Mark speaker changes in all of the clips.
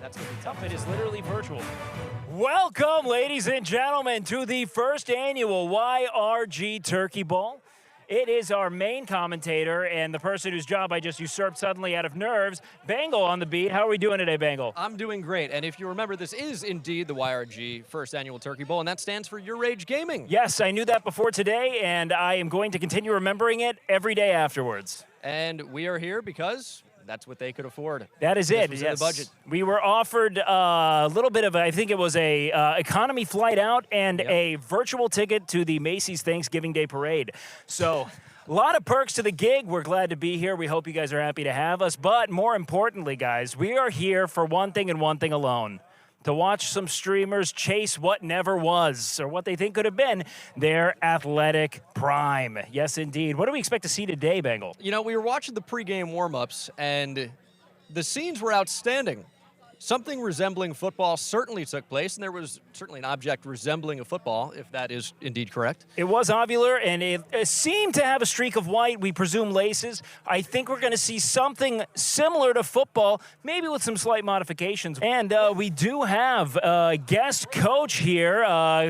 Speaker 1: That's going to be tough. It is literally virtual. Welcome, ladies and gentlemen, to the first annual YRG Turkey Bowl. It is our main commentator and the person whose job I just usurped suddenly out of nerves, Bengal on the beat. How are we doing today, Bengal?
Speaker 2: I'm doing great, and if you remember, this is indeed the YRG First Annual Turkey Bowl, and that stands for YourRAGEgaming.
Speaker 1: Yes, I knew that before today, and I am going to continue remembering it every day afterwards.
Speaker 2: And we are here because that's what they could afford.
Speaker 1: That is it,
Speaker 2: was
Speaker 1: yes.
Speaker 2: in the budget.
Speaker 1: We were offered a little bit of, I think it was a economy flight out and a virtual ticket to the Macy's Thanksgiving Day Parade. So a lot of perks to the gig. We're glad to be here. We hope you guys are happy to have us. But more importantly, guys, we are here for one thing and one thing alone. To watch some streamers chase what never was, or what they think could have been, their athletic prime. Yes, indeed. What do we expect to see today, Bengal?
Speaker 2: You know, we were watching the pregame warm-ups, and the scenes were outstanding. Something resembling football certainly took place, and there was certainly an object resembling a football, if that is indeed correct.
Speaker 1: It was ovular, and it seemed to have a streak of white, we presume laces. I think we're going to see something similar to football, maybe with some slight modifications. And we do have a guest coach here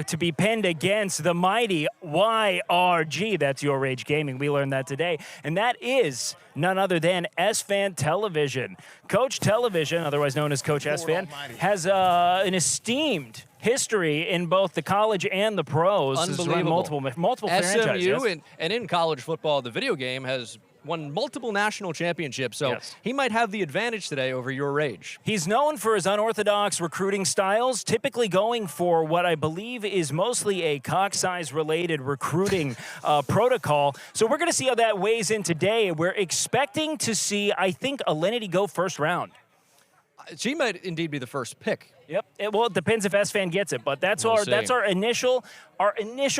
Speaker 1: to be pinned against the mighty YRG. That's YourRAGEgaming. We learned that today. And that is none other than Esfand Television. Coach Television, otherwise known as Coach Esfand, has an esteemed history in both the college and the pros.
Speaker 2: Unbelievable.
Speaker 1: Multiple franchises.
Speaker 2: SMU and in college football, the video game has won multiple national championships, so he might have the advantage today over YourRAGE.
Speaker 1: He's known for his unorthodox recruiting styles, typically going for what I believe is mostly a cock size related recruiting protocol. So we're going to see how that weighs in today. We're expecting to see, I think, Alinity go first round.
Speaker 2: She might indeed be the first pick.
Speaker 1: Yep. Well, it depends if Esfand gets it, but that's our initial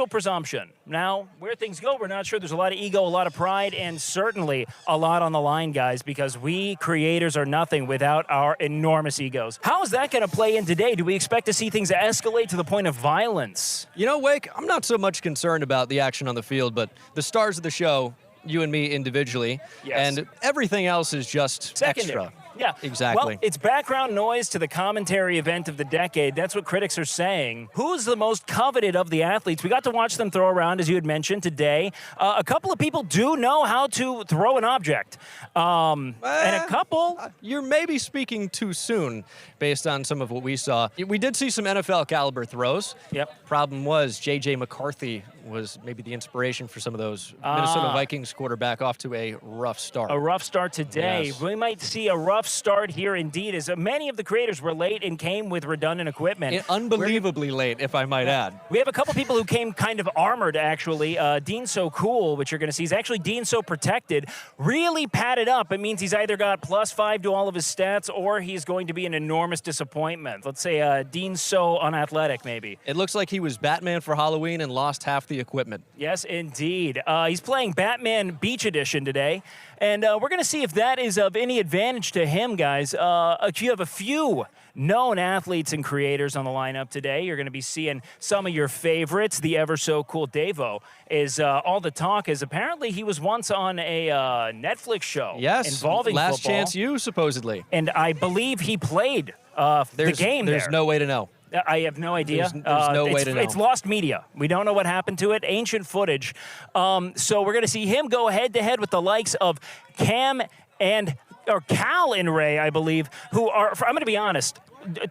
Speaker 1: presumption. Now, where things go, we're not sure. There's a lot of ego, a lot of pride, and certainly a lot on the line, guys, because we creators are nothing without our enormous egos. How is that going to play in today? Do we expect to see things escalate to the point of violence?
Speaker 2: You know, Wake, I'm not so much concerned about the action on the field, but the stars of the show, you and me individually, and everything else is just
Speaker 1: secondary.
Speaker 2: Extra.
Speaker 1: Yeah,
Speaker 2: exactly.
Speaker 1: Well, it's background noise to the commentary event of the decade. That's what critics are saying. Who's the most coveted of the athletes? We got to watch them throw around, as you had mentioned today. A couple of people do know how to throw an object. And a couple...
Speaker 2: You're maybe speaking too soon based on some of what we saw. We did see some NFL caliber throws.
Speaker 1: Yep.
Speaker 2: Problem was J.J. McCarthy was maybe the inspiration for some of those. Minnesota Vikings quarterback off to a rough start.
Speaker 1: A rough start today.
Speaker 2: Yes.
Speaker 1: We might see a rough start here indeed, as many of the creators were late and came with redundant equipment.
Speaker 2: Unbelievably late, if I might add.
Speaker 1: We have a couple people who came kind of armored, actually. Dean So Cool, which you're going to see, is actually Dean So Protected. Really padded up. It means he's either got +5 to all of his stats, or he's going to be an enormous disappointment. Let's say Dean So Unathletic, maybe.
Speaker 2: It looks like he was Batman for Halloween and lost half the equipment.
Speaker 1: Yes, indeed. He's playing Batman Beach Edition today, and we're going to see if that is of any advantage to him, guys. You have a few known athletes and creators on the lineup today. You're going to be seeing some of your favorites. The ever so cool Davo is all the talk, as apparently he was once on a Netflix show involving
Speaker 2: Last
Speaker 1: football.
Speaker 2: Chance U, supposedly.
Speaker 1: And I believe he played the game there.
Speaker 2: There's no way to know.
Speaker 1: I have no idea.
Speaker 2: There's no way to know.
Speaker 1: It's lost media. We don't know what happened to it. Ancient footage. So we're going to see him go head-to-head with the likes of Cal and Ray, I believe, who are, I'm going to be honest,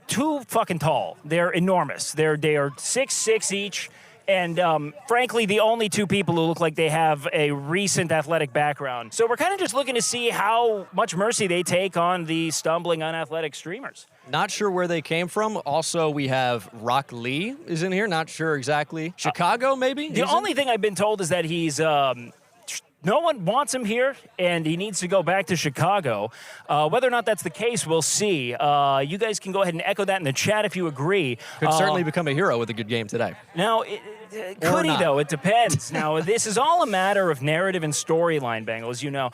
Speaker 1: too fucking tall. They're enormous. They are 6'6" each. And frankly, the only two people who look like they have a recent athletic background. So we're kind of just looking to see how much mercy they take on the stumbling, unathletic streamers.
Speaker 2: Not sure where they came from. Also, we have Rock Lee is in here. Not sure exactly. Chicago, maybe?
Speaker 1: The only thing I've been told is that he's... no one wants him here, and he needs to go back to Chicago. Whether or not that's the case, we'll see. You guys can go ahead and echo that in the chat if you agree.
Speaker 2: Could certainly become a hero with a good game today.
Speaker 1: Now, could he, though? It depends. Now, this is all a matter of narrative and storyline, Bengals. You know,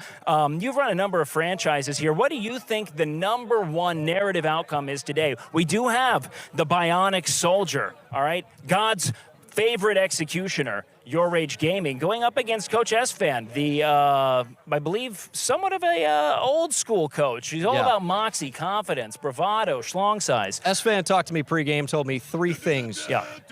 Speaker 1: you've run a number of franchises here. What do you think the #1 narrative outcome is today? We do have the Bionic Soldier, all right? God's favorite executioner. YourRAGEgaming, going up against Coach Esfand, the, I believe, somewhat of a old-school coach. He's all about moxie, confidence, bravado, schlong size.
Speaker 2: Esfand talked to me pregame, told me 3 things.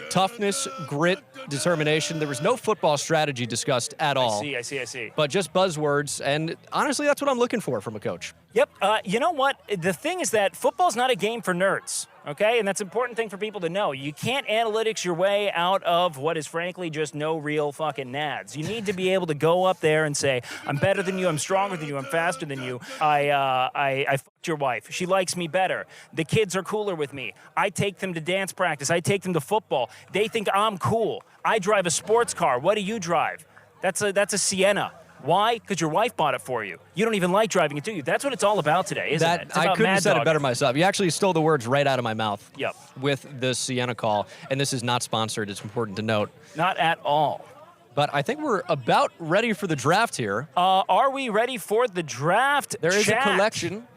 Speaker 2: Toughness, grit, determination. There was no football strategy discussed at all.
Speaker 1: I see.
Speaker 2: But just buzzwords, and honestly, that's what I'm looking for from a coach.
Speaker 1: Yep. You know what? The thing is that football's not a game for nerds, okay? And that's an important thing for people to know. You can't analytics your way out of what is frankly just no real fucking nads. You need to be able to go up there and say, I'm better than you, I'm stronger than you, I'm faster than you. I fucked your wife. She likes me better. The kids are cooler with me. I take them to dance practice. I take them to football. They think I'm cool. I drive a sports car. What do you drive? That's a Sienna. Why? Because your wife bought it for you. You don't even like driving it, do you? That's what it's all about today, isn't it? It's
Speaker 2: I
Speaker 1: about
Speaker 2: couldn't have
Speaker 1: Mad
Speaker 2: said
Speaker 1: Dog.
Speaker 2: it better myself. You actually stole the words right out of my mouth.
Speaker 1: Yep.
Speaker 2: With the Sienna call, and this is not sponsored. It's important to note.
Speaker 1: Not at all.
Speaker 2: But I think we're about ready for the draft here.
Speaker 1: Are we ready for the draft?
Speaker 2: There is
Speaker 1: Chat?
Speaker 2: a collection.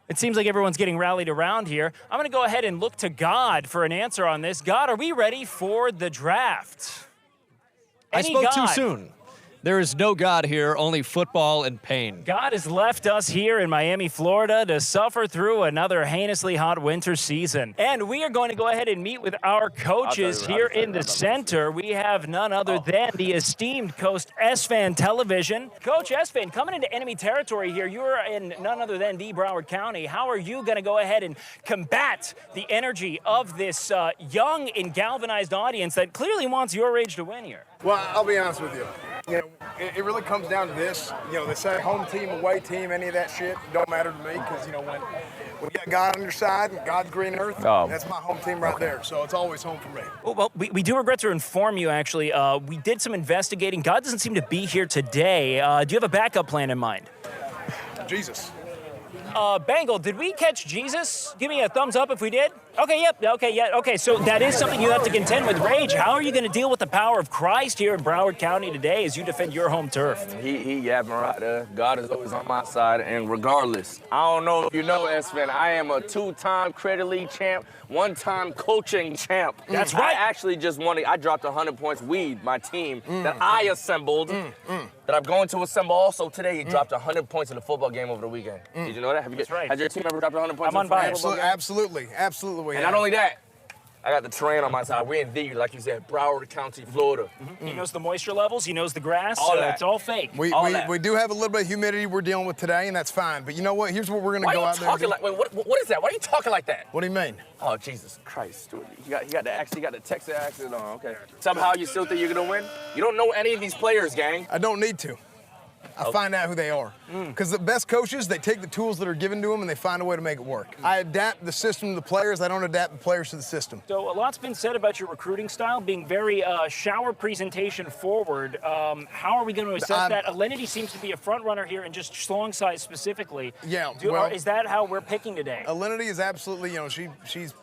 Speaker 1: It seems like everyone's getting rallied around here. I'm going to go ahead and look to God for an answer on this. God, are we ready for the draft?
Speaker 2: I spoke too soon. There is no God here, only football and pain.
Speaker 1: God has left us here in Miami, Florida to suffer through another heinously hot winter season. And we are going to go ahead and meet with our coaches here in the center. We have none other than the esteemed Coach Esfand Television. Coach Esfand, coming into enemy territory here, you're in none other than the Broward County. How are you going to go ahead and combat the energy of this young and galvanized audience that clearly wants your rage to win here?
Speaker 3: Well, I'll be honest with you. You know, it really comes down to this. You know, they say home team, away team, any of that shit don't matter to me because, you know, when you got God on your side and God's green earth, that's my home team right there. So it's always home for me.
Speaker 1: Well, we do regret to inform you, actually. We did some investigating. God doesn't seem to be here today. Do you have a backup plan in mind?
Speaker 3: Jesus.
Speaker 1: Bengal, did we catch Jesus? Give me a thumbs up if we did. Okay, yep, okay, so that is something you have to contend with. Rage, how are you going to deal with the power of Christ here in Broward County today as you defend your home turf?
Speaker 4: He yapping right there. God is always on my side, and regardless, I don't know if you know, Esfand, I am a 2-time Credit League champ, 1-time coaching champ.
Speaker 1: That's right.
Speaker 4: I actually just won it. I dropped 100 points. My team that I assembled, that I'm going to assemble also today, he dropped 100 points in the football game over the weekend. Did you know that?
Speaker 1: That's right.
Speaker 4: Has your team ever dropped 100 points?
Speaker 1: I'm unbiased.
Speaker 3: Absolutely.
Speaker 4: And not only that, I got the terrain on my side. We're in the, like you said, Broward County, Florida.
Speaker 1: He knows the moisture levels. He knows the grass.
Speaker 4: All that.
Speaker 1: It's all fake.
Speaker 3: We do have a little bit of humidity we're dealing with today, and that's fine. But you know what? Here's what we're going to go out there and do.
Speaker 4: Wait, what is that? Why are you talking like that?
Speaker 3: What do you mean?
Speaker 4: Oh, Jesus Christ, Stuart. You got the Texas accent on, okay. Somehow you still think you're going to win? You don't know any of these players, gang.
Speaker 3: I don't need to. I find out who they are. Because the best coaches, they take the tools that are given to them and they find a way to make it work. I adapt the system to the players. I don't adapt the players to the system.
Speaker 1: So a lot's been said about your recruiting style being very shower presentation forward. How are we going to assess that? Alinity seems to be a front runner here in just schlong size specifically.
Speaker 3: Yeah,
Speaker 1: is that how we're picking today?
Speaker 3: Alinity is absolutely, you know, she's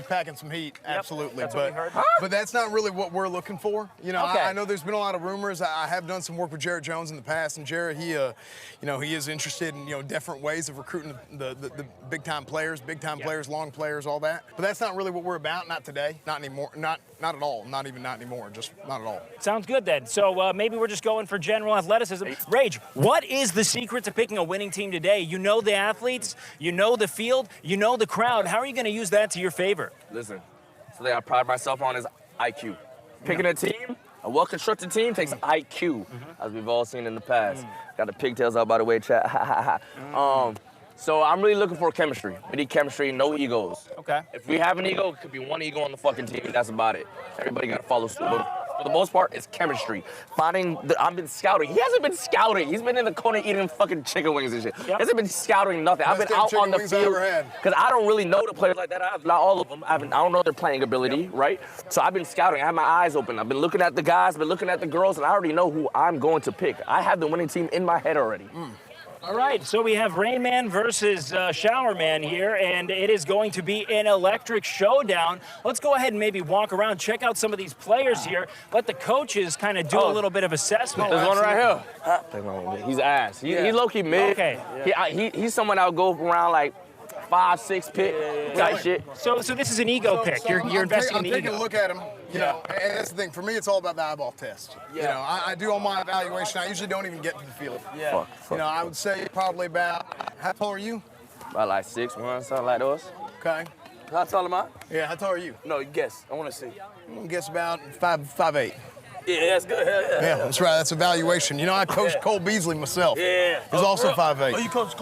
Speaker 3: packing some heat, absolutely.
Speaker 1: That's what we heard.
Speaker 3: But that's not really what we're looking for. You know,
Speaker 1: Okay.
Speaker 3: I know there's been a lot of rumors. I have done some work with Jarrett Jones in the past, and Jarrett, he is interested in, you know, different ways of recruiting the big time players, long players, all that. But that's not really what we're about. Not today. Not anymore. Not at all. Not anymore. Just not at all.
Speaker 1: Sounds good then. So maybe we're just going for general athleticism. Rage, what is the secret to picking a winning team today? You know the athletes, you know the field, you know the crowd. How are you going to use that to your favor?
Speaker 4: Listen, something I pride myself on is IQ. Picking a team, a well-constructed team takes IQ, as we've all seen in the past. Got the pigtails out, by the way, chat. So I'm really looking for chemistry. We need chemistry, no egos.
Speaker 1: Okay.
Speaker 4: If we have an ego, it could be one ego on the fucking team, and that's about it. Everybody got to follow suit. But for the most part, it's chemistry. I've been scouting. He hasn't been scouting. He's been in the corner eating fucking chicken wings and shit. He hasn't been scouting nothing. I've been out on the field because I don't really know the players like that. Not all of them. I don't know their playing ability, right? So I've been scouting. I have my eyes open. I've been looking at the guys, been looking at the girls, and I already know who I'm going to pick. I have the winning team in my head already.
Speaker 1: All right, so we have Rain Man versus Shower Man here, and it is going to be an electric showdown. Let's go ahead and maybe walk around, check out some of these players here, let the coaches kind of do a little bit of assessment.
Speaker 4: There's one right here. He's ass. He's low-key mid.
Speaker 1: Okay.
Speaker 4: He's someone I'll go around like 5, 6 pick. guy shit.
Speaker 1: So this is an ego pick. You're investing in the
Speaker 3: I'm taking
Speaker 1: ego.
Speaker 3: a look at him, you know, and that's the thing. For me, it's all about the eyeball test. You know, I do all my evaluation. I usually don't even get to the field.
Speaker 4: Fuck.
Speaker 3: You know, I would say probably about, how tall are you?
Speaker 4: About like 6'1", something like those.
Speaker 3: Okay.
Speaker 4: How tall am I?
Speaker 3: Yeah, how tall are you?
Speaker 4: No, you guess. I want to see.
Speaker 3: I'm gonna guess about 5'8".
Speaker 4: Yeah, that's good. Hell yeah.
Speaker 3: Yeah, that's right. That's evaluation. You know, I coached Cole Beasley myself.
Speaker 4: Yeah.
Speaker 3: He's also 5'8".
Speaker 4: Oh, you coach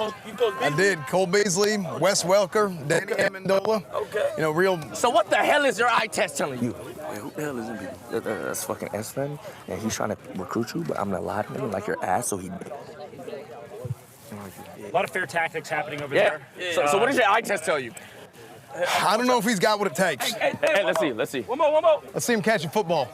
Speaker 3: I did. Cole Beasley, Wes Welker, Danny Amendola.
Speaker 4: Okay.
Speaker 3: You know, real.
Speaker 4: So what the hell is your eye test telling you? Wait, who the hell is it? That's fucking Esfand, and he's trying to recruit you, but I'm gonna lie to him like your ass, so he.
Speaker 1: A lot of fair tactics happening over there.
Speaker 4: So what does your eye test tell you?
Speaker 3: I don't know if he's got what it takes.
Speaker 4: Hey, let's see. One more.
Speaker 3: Let's see him catching football.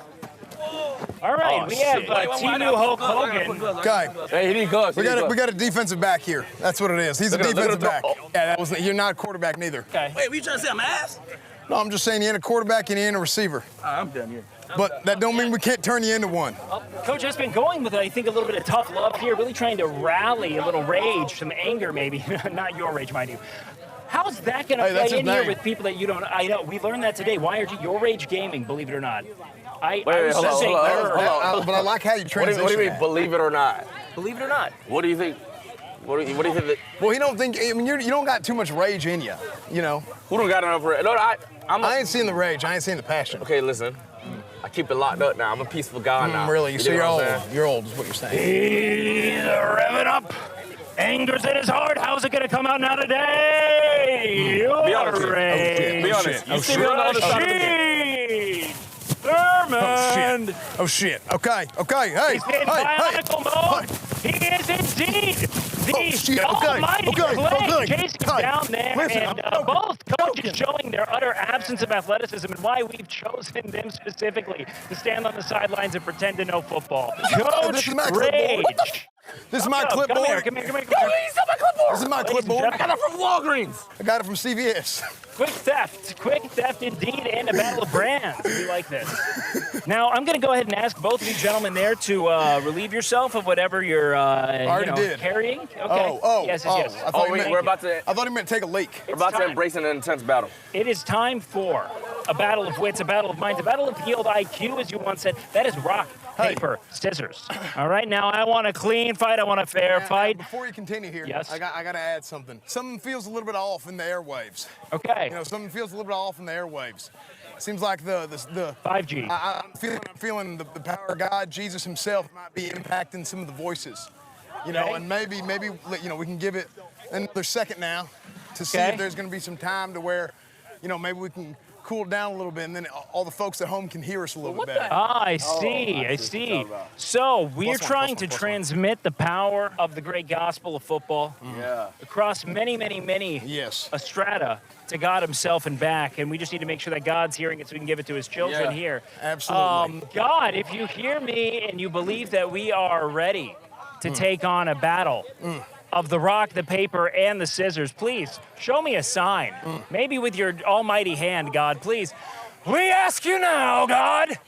Speaker 1: All right,
Speaker 4: Oh,
Speaker 1: we have
Speaker 4: shit.
Speaker 1: T.U. Hulk Hogan.
Speaker 3: Okay.
Speaker 4: Hey, he need guns.
Speaker 3: We got a defensive back here. That's what it is. He's a
Speaker 4: Look at
Speaker 3: defensive
Speaker 4: the-
Speaker 3: back.
Speaker 4: oh.
Speaker 3: Yeah, that was. You're not a quarterback neither.
Speaker 1: Okay.
Speaker 4: Wait, you trying to say I'm ass?
Speaker 3: No, I'm just saying you ain't a quarterback and you ain't a receiver.
Speaker 4: I'm done here.
Speaker 3: But that don't mean we can't turn you into one.
Speaker 1: Coach Esfand going with, I think, a little bit of tough love here, really trying to rally a little rage, some anger maybe. Not your rage, mind you. How's that going to
Speaker 3: Hey, that's
Speaker 1: play
Speaker 3: his
Speaker 1: in here
Speaker 3: name.
Speaker 1: with people that you don't? I know we learned that today. YRG, YourRAGEgaming, believe it or not. I was
Speaker 4: hold on,
Speaker 1: saying,
Speaker 4: hold on.
Speaker 3: But I like how you
Speaker 4: What
Speaker 3: transition.
Speaker 4: do you mean,
Speaker 3: that.
Speaker 4: believe it or not?
Speaker 1: believe it or not.
Speaker 4: What do you think? What do you think?
Speaker 3: Well, he don't think. I mean, you don't got too much rage in you. You know.
Speaker 4: Who don't got enough? No,
Speaker 3: I ain't seeing the rage. I ain't seeing the passion.
Speaker 4: Okay, listen. I keep it locked up now. I'm a peaceful guy now.
Speaker 3: Really?
Speaker 4: You
Speaker 3: So
Speaker 4: dig
Speaker 3: you're
Speaker 4: what I'm
Speaker 3: old.
Speaker 4: saying?
Speaker 3: You're old, is what you're saying.
Speaker 1: He's revving up. Anger's in his heart. How's it going to come out now today?
Speaker 4: Be honest.
Speaker 1: YourRAGE.
Speaker 4: Be honest. You
Speaker 3: Oh,
Speaker 4: see me on the other side of the
Speaker 1: Sheed. Thurmond.
Speaker 3: Oh shit. Okay. Hey.
Speaker 1: He's in bionicle mode. He is indeed
Speaker 3: Oh, shit.
Speaker 1: the
Speaker 3: Okay.
Speaker 1: almighty
Speaker 3: Okay.
Speaker 1: Clay
Speaker 3: Okay.
Speaker 1: chasing
Speaker 3: Hey,
Speaker 1: down there.
Speaker 3: listen,
Speaker 1: And
Speaker 3: I'm
Speaker 1: both coaches showing their utter absence of athleticism and why we've chosen them specifically to stand on the sidelines and pretend to know football. Coach
Speaker 3: This is my clipboard.
Speaker 1: Rage.
Speaker 3: This is my
Speaker 1: Come here,
Speaker 3: clipboard.
Speaker 1: come here.
Speaker 4: Yo, you still my clipboard.
Speaker 3: This is my
Speaker 1: Ladies and
Speaker 3: clipboard.
Speaker 4: I got that from Walgreens.
Speaker 3: I got it from CVS.
Speaker 1: Quick theft indeed, and a battle of brands. We like this. Now, I'm going to go ahead and ask both of you gentlemen there to relieve yourself of whatever you're
Speaker 3: already did.
Speaker 1: carrying. Okay.
Speaker 3: Oh.
Speaker 1: Yes.
Speaker 3: I thought he
Speaker 4: wait,
Speaker 3: meant-
Speaker 4: we're about to.
Speaker 3: I thought he meant take a leak.
Speaker 4: We're about to
Speaker 1: time.
Speaker 4: embrace an intense battle.
Speaker 1: It is time for a battle of wits, a battle of minds, a battle of field IQ, as you once said. That is rock, paper, scissors. All right, now I want a clean fight. I want a fair
Speaker 3: Now,
Speaker 1: fight.
Speaker 3: before you continue here,
Speaker 1: Yes.
Speaker 3: I got to add something. Something feels a little bit off in the airwaves.
Speaker 1: Okay.
Speaker 3: You know, something feels a little bit off in the airwaves. Seems like the
Speaker 1: 5G.
Speaker 3: I'm feeling the power of God, Jesus Himself, might be impacting some of the voices. You know,
Speaker 1: Okay.
Speaker 3: and maybe you know we can give it another second now to see
Speaker 1: Okay.
Speaker 3: if there's going to be some time to where, you know, maybe we can cool down a little bit, and then all the folks at home can hear us a little bit better.
Speaker 1: Ah, I see. So we're
Speaker 3: Plus one,
Speaker 1: trying
Speaker 3: plus
Speaker 1: to
Speaker 3: one, plus one.
Speaker 1: transmit the power of the great gospel of football across many
Speaker 3: Yes.
Speaker 1: strata to God Himself and back, and we just need to make sure that God's hearing it so we can give it to His children
Speaker 4: Yeah,
Speaker 1: here.
Speaker 3: absolutely.
Speaker 1: God, if you hear me and you believe that we are ready to take on a battle of the rock, the paper, and the scissors, please show me a sign. Maybe with your almighty hand, God, please. We ask you now, God.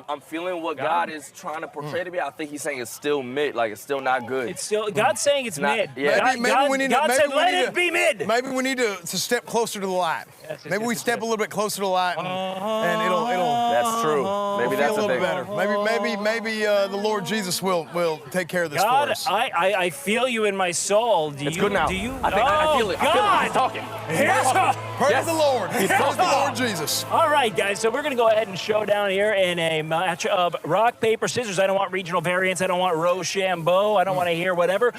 Speaker 4: I'm feeling what God is trying to portray to me. I think He's saying it's still mid, like it's still not good.
Speaker 1: It's still God's saying it's
Speaker 4: Not-
Speaker 1: mid.
Speaker 4: yeah.
Speaker 1: God,
Speaker 3: Maybe
Speaker 1: God,
Speaker 3: we need to-
Speaker 1: God
Speaker 3: maybe
Speaker 1: said,
Speaker 3: we
Speaker 1: "Let
Speaker 3: need
Speaker 1: it
Speaker 3: to-
Speaker 1: be mid."
Speaker 3: Maybe we need to step closer to the light.
Speaker 1: Yes,
Speaker 3: Maybe we
Speaker 1: yes,
Speaker 3: step
Speaker 1: yes.
Speaker 3: a little bit closer to the light, and it'll
Speaker 4: That's true. Maybe
Speaker 3: feel
Speaker 4: that's
Speaker 3: a
Speaker 4: the
Speaker 3: little
Speaker 4: thing.
Speaker 3: better. Maybe the Lord Jesus will take care of this
Speaker 1: God,
Speaker 3: for us.
Speaker 1: I feel you in my soul. Do
Speaker 4: It's
Speaker 1: you?
Speaker 4: good now.
Speaker 1: Do you?
Speaker 4: I think I feel it. I feel it.
Speaker 1: God.
Speaker 4: He's talking.
Speaker 1: Yes.
Speaker 3: Praise
Speaker 4: Yes.
Speaker 3: the Lord. Praise the Lord Jesus.
Speaker 1: All right, guys. So we're gonna go ahead and show down here in a match of rock, paper, scissors. I don't want regional variants. I don't want Rochambeau. I don't want to hear whatever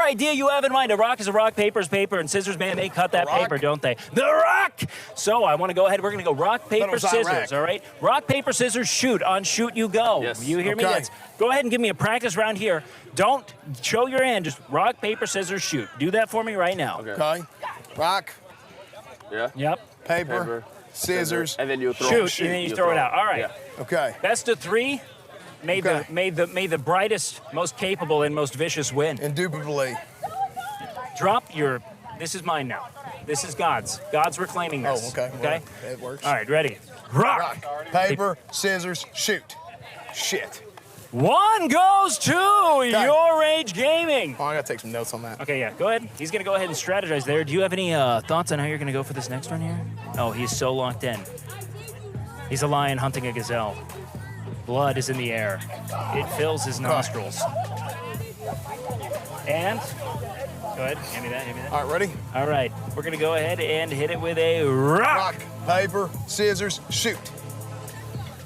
Speaker 1: idea you have in mind. A rock is a rock, paper is paper, and scissors, man, they cut that
Speaker 3: Rock?
Speaker 1: paper, don't they? The Rock. So I want to go ahead. We're gonna go rock, paper,
Speaker 3: was
Speaker 1: scissors.
Speaker 3: Iraq.
Speaker 1: All right. Rock, paper, scissors. Shoot. On shoot you go.
Speaker 4: Yes.
Speaker 1: You hear me?
Speaker 3: Okay.
Speaker 1: Yes. Go ahead and give me a practice round here. Don't show your hand. Just rock, paper, scissors, shoot. Do that for me right now.
Speaker 4: Okay.
Speaker 3: Okay. Rock,
Speaker 4: Yeah.
Speaker 1: Yep.
Speaker 3: paper, scissors.
Speaker 4: And then you throw
Speaker 1: Shoot, and then you throw it out. All right.
Speaker 4: Yeah.
Speaker 3: Okay.
Speaker 1: Best of three. May
Speaker 3: Okay.
Speaker 1: the brightest, most capable, and most vicious win.
Speaker 3: Indubitably.
Speaker 1: Drop your. This is mine now. This is God's. God's reclaiming this.
Speaker 3: Oh, okay.
Speaker 1: Okay.
Speaker 3: Well, it works.
Speaker 1: All right. Ready. Rock.
Speaker 3: Rock, paper, scissors, shoot. Shit.
Speaker 1: One goes to YourRAGEgaming.
Speaker 3: Oh, I gotta take some notes on that.
Speaker 1: Okay, yeah, go ahead. He's gonna go ahead and strategize there. Do you have any thoughts on how you're gonna go for this next one here? Oh, he's so locked in. He's a lion hunting a gazelle. Blood is in the air. It fills his nostrils. And, go ahead, hand me that.
Speaker 3: All right, ready?
Speaker 1: All right, we're gonna go ahead and hit it with a rock.
Speaker 3: Rock, paper, scissors, shoot.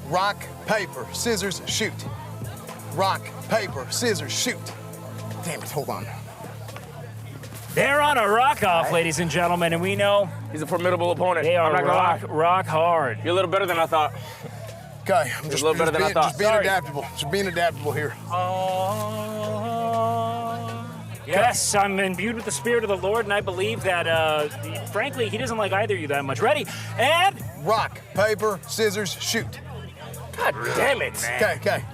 Speaker 3: Rock, paper, scissors, shoot. Rock, paper, scissors, shoot. Damn it, hold on.
Speaker 1: They're on a rock-off, ladies and gentlemen, and we know
Speaker 4: He's a formidable opponent.
Speaker 1: they
Speaker 4: I'm
Speaker 1: are
Speaker 4: not gonna lie.
Speaker 1: rock hard.
Speaker 4: You're a little better than I thought.
Speaker 3: Okay, I'm
Speaker 4: a little better than I thought.
Speaker 3: Just being
Speaker 4: Sorry.
Speaker 3: adaptable. Just being adaptable here.
Speaker 1: Yes, I'm imbued with the Spirit of the Lord, and I believe that, frankly, he doesn't like either of you that much. Ready? And...
Speaker 3: Rock, paper, scissors, shoot.
Speaker 4: God damn it.
Speaker 3: Okay.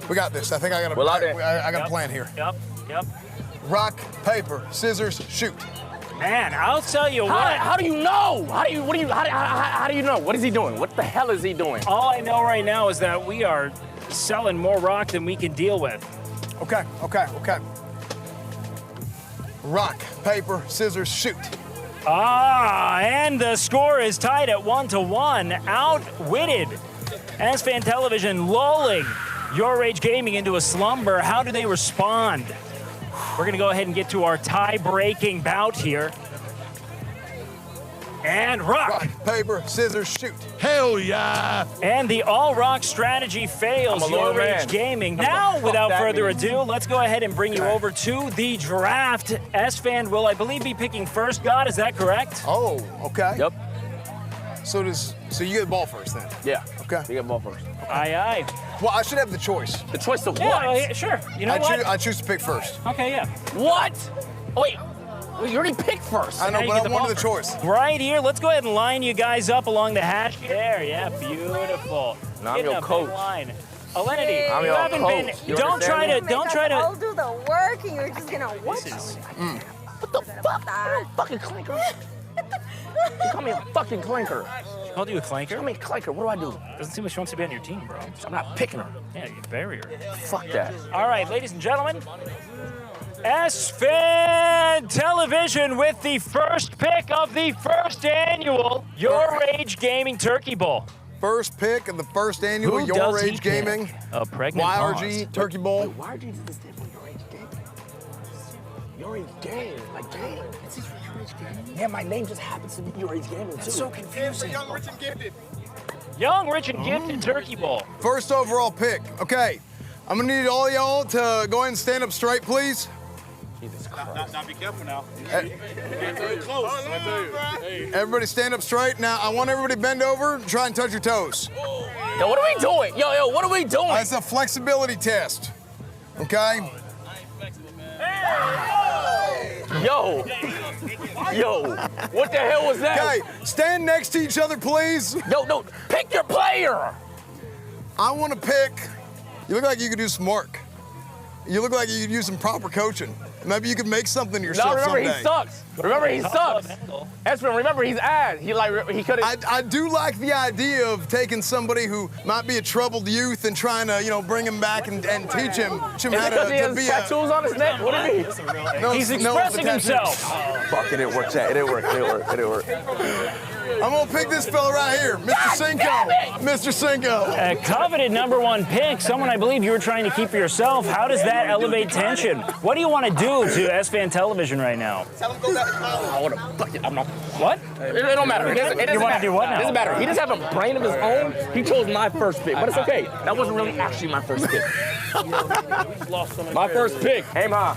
Speaker 3: We got this. I think I got
Speaker 4: Well, out there.
Speaker 3: I got a plan here.
Speaker 1: Yep.
Speaker 3: Rock, paper, scissors, shoot.
Speaker 1: Man, I'll tell you what.
Speaker 4: How do you know? How do you know? What is he doing? What the hell is he doing?
Speaker 1: All I know right now is that we are selling more rock than we can deal with.
Speaker 3: Okay. Rock, paper, scissors, shoot.
Speaker 1: And the score is tied at 1-1. Outwitted. Esfand Television lulling YourRAGEgaming into a slumber. How do they respond? We're going to go ahead and get to our tie-breaking bout here. And rock.
Speaker 3: Rock, paper, scissors, shoot.
Speaker 5: Hell yeah!
Speaker 1: And the all-rock strategy fails.
Speaker 4: I'm a loyal man.
Speaker 1: YourRAGEgaming. Now, without
Speaker 4: that
Speaker 1: further
Speaker 4: means.
Speaker 1: ado, let's go ahead and bring you over to the draft. Esfand will, I believe, be picking first. God, is that correct?
Speaker 3: Oh, okay.
Speaker 4: Yep.
Speaker 3: So you get the ball first then?
Speaker 4: Yeah.
Speaker 3: Okay.
Speaker 4: You get ball first.
Speaker 1: Aye.
Speaker 3: Well, I should have the choice.
Speaker 4: The choice of
Speaker 1: Yeah,
Speaker 4: what?
Speaker 1: well, yeah, sure. You know what?
Speaker 3: I choose to pick first.
Speaker 1: Okay, yeah.
Speaker 4: What? Oh, wait. Well, you already picked first.
Speaker 3: I know,
Speaker 1: Now you
Speaker 3: but
Speaker 1: get
Speaker 3: I
Speaker 1: the
Speaker 3: wanted
Speaker 1: ball
Speaker 3: the
Speaker 1: first.
Speaker 3: choice.
Speaker 1: Right here, let's go ahead and line you guys up along the hash. There, yeah, beautiful.
Speaker 4: Now I'm
Speaker 1: Get in
Speaker 4: your
Speaker 1: a big
Speaker 4: coach.
Speaker 1: line. Alenity,
Speaker 4: I'm
Speaker 1: you
Speaker 4: your
Speaker 1: haven't
Speaker 4: coach.
Speaker 1: been.
Speaker 4: You
Speaker 1: Don't try
Speaker 4: understand
Speaker 1: to.
Speaker 6: I'll do the work, and you're just gonna watch.
Speaker 4: What the fuck? I'm a fucking clinker. You call me a fucking clinker.
Speaker 1: She called you a clanker?
Speaker 4: Call me a clinker. What do I do?
Speaker 1: Doesn't seem like she wants to be on your team, bro.
Speaker 4: I'm not picking her.
Speaker 1: Yeah, you bury her.
Speaker 4: Fuck that.
Speaker 1: All right, ladies and gentlemen, Esfand Television with the first pick of the first annual YourRAGEgaming Turkey Bowl.
Speaker 3: First pick of the first annual
Speaker 1: Who does he
Speaker 3: YourRAGEgaming
Speaker 1: pick? A pregnant
Speaker 3: YRG
Speaker 1: pause.
Speaker 3: Turkey Bowl.
Speaker 4: Why did you stand for YourRAGEgaming? YourRAGEgaming, like game. Yeah, my name just happens to be YourRAGEgaming too.
Speaker 1: That's so confusing.
Speaker 3: Young, rich, and gifted.
Speaker 1: Young, rich, and gifted Turkey Bowl.
Speaker 3: First overall pick. Okay, I'm gonna need all y'all to go ahead and stand up straight, please.
Speaker 4: Jesus Christ.
Speaker 5: Now be careful now.
Speaker 3: Everybody stand up straight. Now, I want everybody to bend over and try and touch your toes.
Speaker 4: Yo, what are we doing? Yo, what are we doing?
Speaker 3: It's a flexibility test, okay?
Speaker 4: Yo, what the hell was that?
Speaker 3: Okay, stand next to each other, please.
Speaker 4: Yo, no, pick your player.
Speaker 3: I want to pick, you look like you could do some work. You look like you could use some proper coaching. Maybe you could make something of
Speaker 4: No,
Speaker 3: yourself
Speaker 4: remember
Speaker 3: someday.
Speaker 4: he sucks. Remember he sucks. Esfand, remember he's ass. He could have.
Speaker 3: I do like the idea of taking somebody who might be a troubled youth and trying to, bring him back and teach him
Speaker 4: Is
Speaker 3: how
Speaker 4: it because he
Speaker 3: to
Speaker 4: has
Speaker 3: be
Speaker 4: tattoos on his neck? What do you mean?
Speaker 3: No,
Speaker 1: He's
Speaker 3: no,
Speaker 1: expressing
Speaker 3: the
Speaker 1: himself.
Speaker 4: Fuck, it didn't work, chat. It didn't work.
Speaker 3: I'm gonna pick this fella right here, Mr. Cinco. Mr. Cinco.
Speaker 1: A coveted #1 pick, someone I believe you were trying to keep for yourself. How does that elevate tension? What do you want to do to Esfand Television right now?
Speaker 4: I want to fuck it. I'm not.
Speaker 1: What?
Speaker 4: It don't matter. It doesn't
Speaker 1: You wanna
Speaker 4: matter.
Speaker 1: do what now?
Speaker 4: It doesn't matter. He doesn't have a brain of his own. He chose my first pick, but it's okay. That wasn't really actually my first pick. My first pick. Hey, Ma.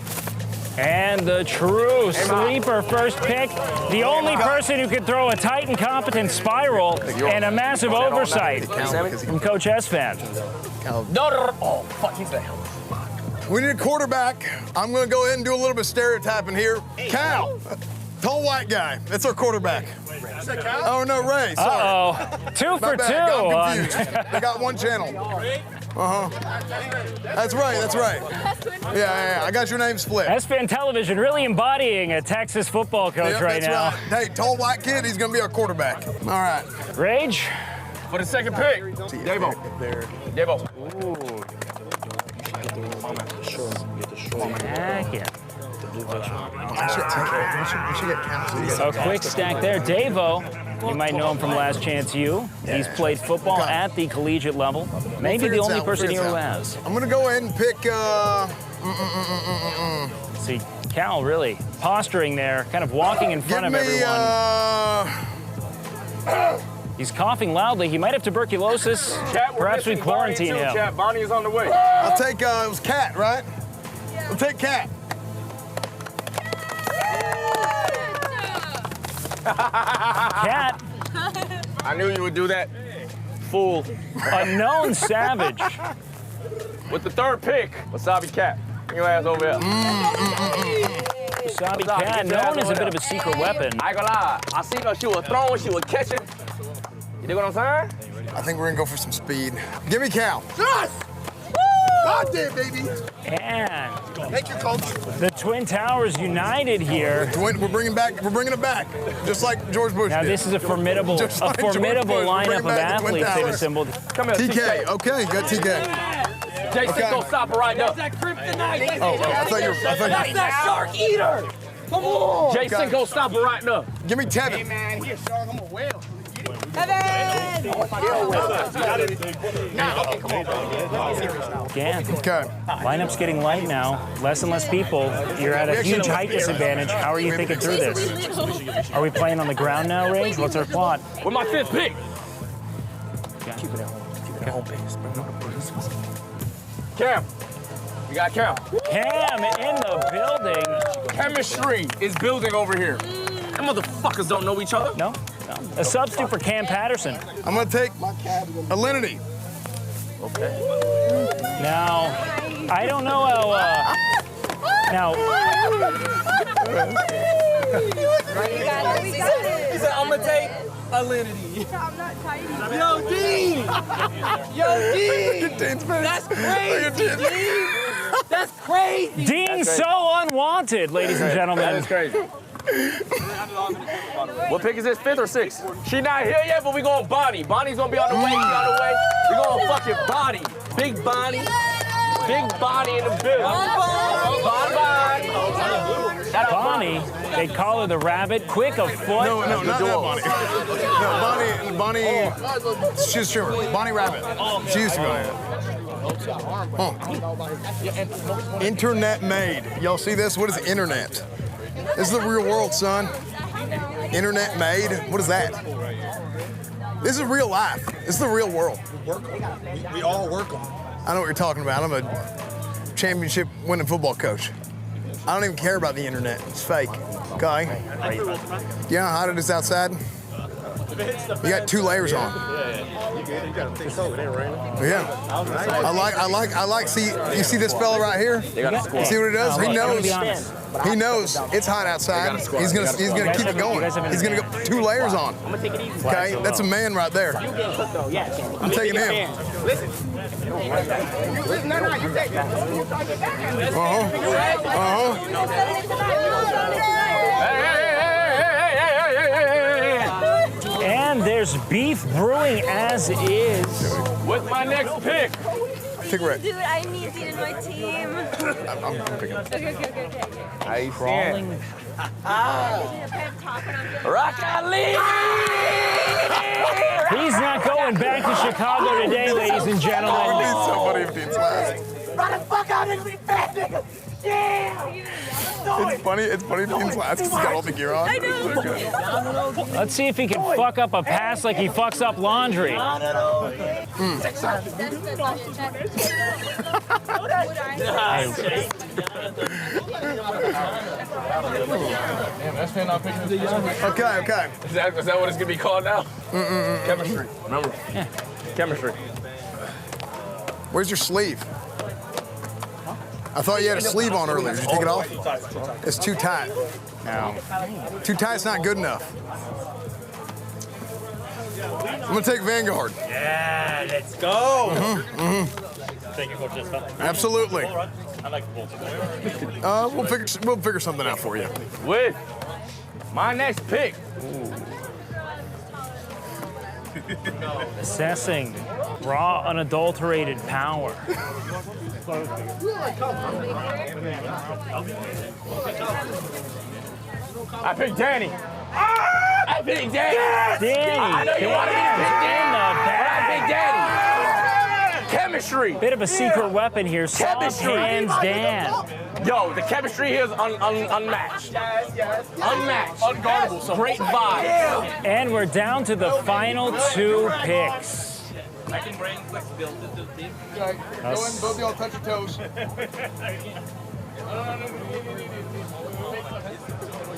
Speaker 1: And the true sleeper first pick, the only person who could throw a tight and competent spiral and a massive oversight from Coach Esfand.
Speaker 4: No. Oh, fuck. He's the hell.
Speaker 3: We need a quarterback. I'm gonna go ahead and do a little bit of stereotyping here. Cal, tall white guy. That's our quarterback. Oh no, Ray. Sorry.
Speaker 1: Uh-oh. 2
Speaker 3: My
Speaker 1: for
Speaker 3: bad.
Speaker 1: 2.
Speaker 3: Got confused. They got one channel. That's right. Yeah. I got your name split.
Speaker 1: Esfand Television really embodying a Texas football coach
Speaker 3: Yep,
Speaker 1: right
Speaker 3: that's
Speaker 1: now.
Speaker 3: right. Hey, tall white kid. He's gonna be our quarterback. All right.
Speaker 1: Rage?
Speaker 4: For the second pick. Debo.
Speaker 1: Heck yeah.
Speaker 3: We should get counts.
Speaker 1: A quick stack there. Davo, you might know him from Last Chance U. He's played football at the collegiate level. Maybe the only person here who has.
Speaker 3: I'm going to go ahead and pick...
Speaker 1: See, Cal really posturing there, kind of walking in front of everyone. He's coughing loudly. He might have tuberculosis. Perhaps we quarantine him.
Speaker 4: Chat, Bonnie is on the way.
Speaker 3: I'll take, it was Cat, right? We'll take Cat.
Speaker 1: Cat,
Speaker 4: I knew you would do that. Fool.
Speaker 1: a known savage.
Speaker 4: With the third pick, Wasabi Cat. Bring your ass over here.
Speaker 1: Wasabi Cat, known as a bit of a secret weapon.
Speaker 4: I ain't gonna lie. I seen her, she was throwing, she was catching. You dig what I'm saying?
Speaker 3: I think we're going to go for some speed. Give me Cal. Yes! God damn, baby.
Speaker 1: And
Speaker 3: Thank you, coach.
Speaker 1: the Twin Towers united here.
Speaker 3: We're bringing it back, just like George Bush
Speaker 1: Now
Speaker 3: did.
Speaker 1: this is a formidable
Speaker 3: Just like George Bush,
Speaker 1: lineup
Speaker 3: bring
Speaker 1: of
Speaker 3: back the Twin
Speaker 1: athletes they've
Speaker 3: Towers.
Speaker 1: assembled.
Speaker 4: Come here,
Speaker 3: TK, okay, got TK.
Speaker 4: Jason,
Speaker 3: Okay.
Speaker 4: go stop her right now.
Speaker 3: I thought you were.
Speaker 4: That shark eater. Come on. Jason,
Speaker 3: Okay.
Speaker 4: go stop her right now.
Speaker 3: Give me Tevin.
Speaker 6: Evan!
Speaker 1: Again,
Speaker 3: Okay.
Speaker 1: lineup's getting light now. Less and less people. You're at a huge height disadvantage. How are you thinking through this? Are we playing on the ground now, Rage? What's our plot?
Speaker 4: With my fifth pick. Cam. We got Cam.
Speaker 1: Cam in the building.
Speaker 4: Chemistry is building over here. Them motherfuckers don't know each other.
Speaker 1: No. A substitute for Cam Patterson.
Speaker 3: I'm going to take Alinity.
Speaker 1: Now, I don't know how. Now,
Speaker 6: We got it.
Speaker 5: He said, I'm gonna take Alinity.
Speaker 6: I'm not tidy.
Speaker 5: Yo, Dean! Yo, Dean!
Speaker 3: Dean's face.
Speaker 5: That's crazy, Dean! That's crazy!
Speaker 1: Dean so unwanted, ladies and
Speaker 4: That
Speaker 1: gentlemen.
Speaker 4: is crazy. What pick is this, fifth or sixth? She not here yet, but we going Bonnie. Bonnie's gonna be on the way, We going fucking Bonnie. Big Bonnie. Big Bonnie in the building. Bonnie. Shout out
Speaker 1: Bonnie, they call her the rabbit, quick of foot.
Speaker 3: No, not that Bonnie. No, Bonnie, she's a streamer. Bonnie Rabbit. She used to go there. Internet made. Y'all see this? What is internet? This is the real world, son. Internet made? What is that? This is real life. This is the real world.
Speaker 7: We all work them.
Speaker 3: I know what you're talking about. I'm a championship winning football coach. I don't even care about the internet. It's fake. Okay? You know how hot it is outside? You got 2 layers on. Yeah. I like, see, you see this fella right here? You see what he does? He knows. He knows it's hot outside. He's gonna keep it going. He's gonna go 2 layers on. Okay? That's a man right there. I'm taking him.
Speaker 1: And there's beef brewing as is.
Speaker 4: with my next pick.
Speaker 3: Pick Red.
Speaker 6: Dude, I need you in my team.
Speaker 3: I'm picking.
Speaker 6: Okay.
Speaker 4: How you
Speaker 1: Crawling.
Speaker 4: Rock Ali!
Speaker 1: He's not going back to Chicago today, ladies and gentlemen.
Speaker 3: It's so funny if Dean's last.
Speaker 5: Run the fuck out of me, fat nigga! Yeah!
Speaker 3: It's funny if Dean's last because he's got all the gear on.
Speaker 6: I know.
Speaker 1: Let's see if he can fuck up a pass like he fucks up laundry.
Speaker 3: Okay.
Speaker 4: Is that what it's gonna be called now? Chemistry. Remember?
Speaker 1: Yeah.
Speaker 4: Chemistry.
Speaker 3: Where's your sleeve? I thought you had a sleeve on earlier. Did you take it off? It's too tight.
Speaker 1: No.
Speaker 3: Too tight's not good enough. I'm gonna take Vanguard.
Speaker 8: Yeah, let's go. Thank you, Coach Esfand.
Speaker 3: Absolutely.
Speaker 8: I like the Bulls.
Speaker 3: We'll figure something out for you.
Speaker 4: With my next pick.
Speaker 1: Assessing raw, unadulterated power.
Speaker 4: I picked Danny. I picked Danny.
Speaker 1: Danny.
Speaker 4: I know you wanted me to pick Danny, but I picked Danny. Chemistry.
Speaker 1: Bit of a secret weapon here. Soft
Speaker 4: Chemistry.
Speaker 1: hands Dan.
Speaker 4: Yo, the chemistry here is unmatched. Unmatched. Unguardable. Great vibe.
Speaker 1: And we're down to the final 2 picks.
Speaker 8: I can bring flexibility to the team.
Speaker 3: Okay, go ahead and both y'all touch your toes.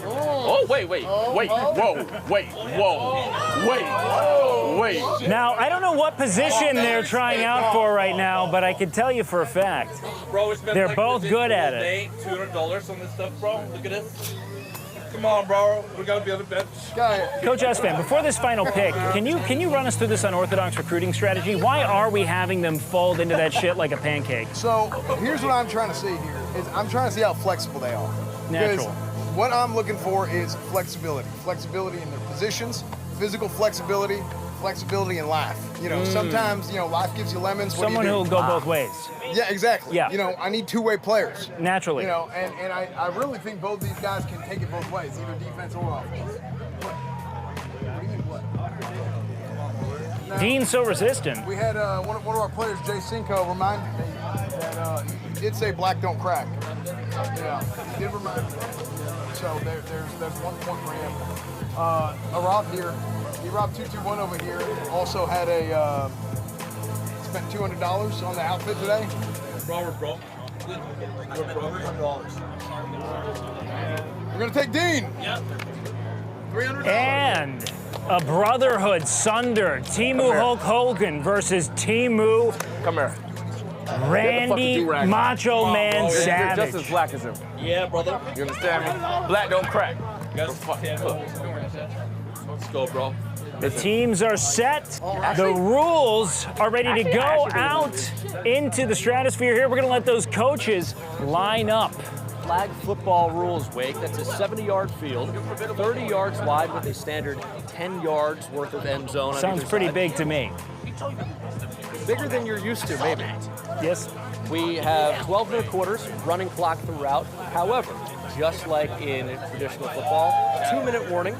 Speaker 4: Oh, wait.
Speaker 1: Now, I don't know what position they're trying out for right now, but I can tell you for a fact.
Speaker 8: Bro, we spent
Speaker 1: They're
Speaker 8: like
Speaker 1: both
Speaker 8: this
Speaker 1: good at
Speaker 8: whole
Speaker 1: it.
Speaker 8: day, $200 on this stuff, bro. Look at this. Come on, bro. We gotta be on the bench.
Speaker 1: Coach Esfand, before this final pick, can you run us through this unorthodox recruiting strategy? Why are we having them fold into that shit like a pancake?
Speaker 3: So here's what I'm trying to see here is I'm trying to see how flexible they are.
Speaker 1: Natural.
Speaker 3: Because what I'm looking for is flexibility. Flexibility in their positions, physical flexibility, flexibility in life. You know, sometimes, you know, life gives you lemons. What do
Speaker 1: Someone
Speaker 3: you do?
Speaker 1: who'll go both ways.
Speaker 3: Yeah, exactly.
Speaker 1: Yeah.
Speaker 3: You know, I need two-way players.
Speaker 1: Naturally.
Speaker 3: You know, and I really think both these guys can take it both ways, either defense or offense. What do you mean, what?
Speaker 1: Dean's so resistant.
Speaker 3: We had one of our players, Jay Cinco, remind me that he did say black don't crack. Yeah, he did remind me. So there's 1 point for him. Rob here, he robbed 221 over here. Also had a spent $200 on the outfit today.
Speaker 8: Robert, bro.
Speaker 3: We're gonna take Dean.
Speaker 8: Yep.
Speaker 3: $300.
Speaker 1: And a brotherhood sunder. Timu Hulk Hogan versus Timu
Speaker 4: Come here.
Speaker 1: Randy
Speaker 4: do-rag.
Speaker 1: Macho Man
Speaker 4: You're
Speaker 1: Savage.
Speaker 4: just as black as him.
Speaker 8: Yeah, brother.
Speaker 4: You understand me? Black don't crack.
Speaker 8: Let's go, bro.
Speaker 1: The teams are set. The rules are ready to go out into the stratosphere here. We're going to let those coaches line up.
Speaker 2: Flag football rules, Wake. That's a 70-yard field, 30 yards wide with a standard 10 yards worth of end zone. on
Speaker 1: Sounds
Speaker 2: either
Speaker 1: pretty
Speaker 2: side.
Speaker 1: big to me.
Speaker 2: Bigger than you're used to, maybe.
Speaker 1: Yes?
Speaker 2: We have 12-minute quarters, running clock throughout. However, just like in traditional football, 2-minute warning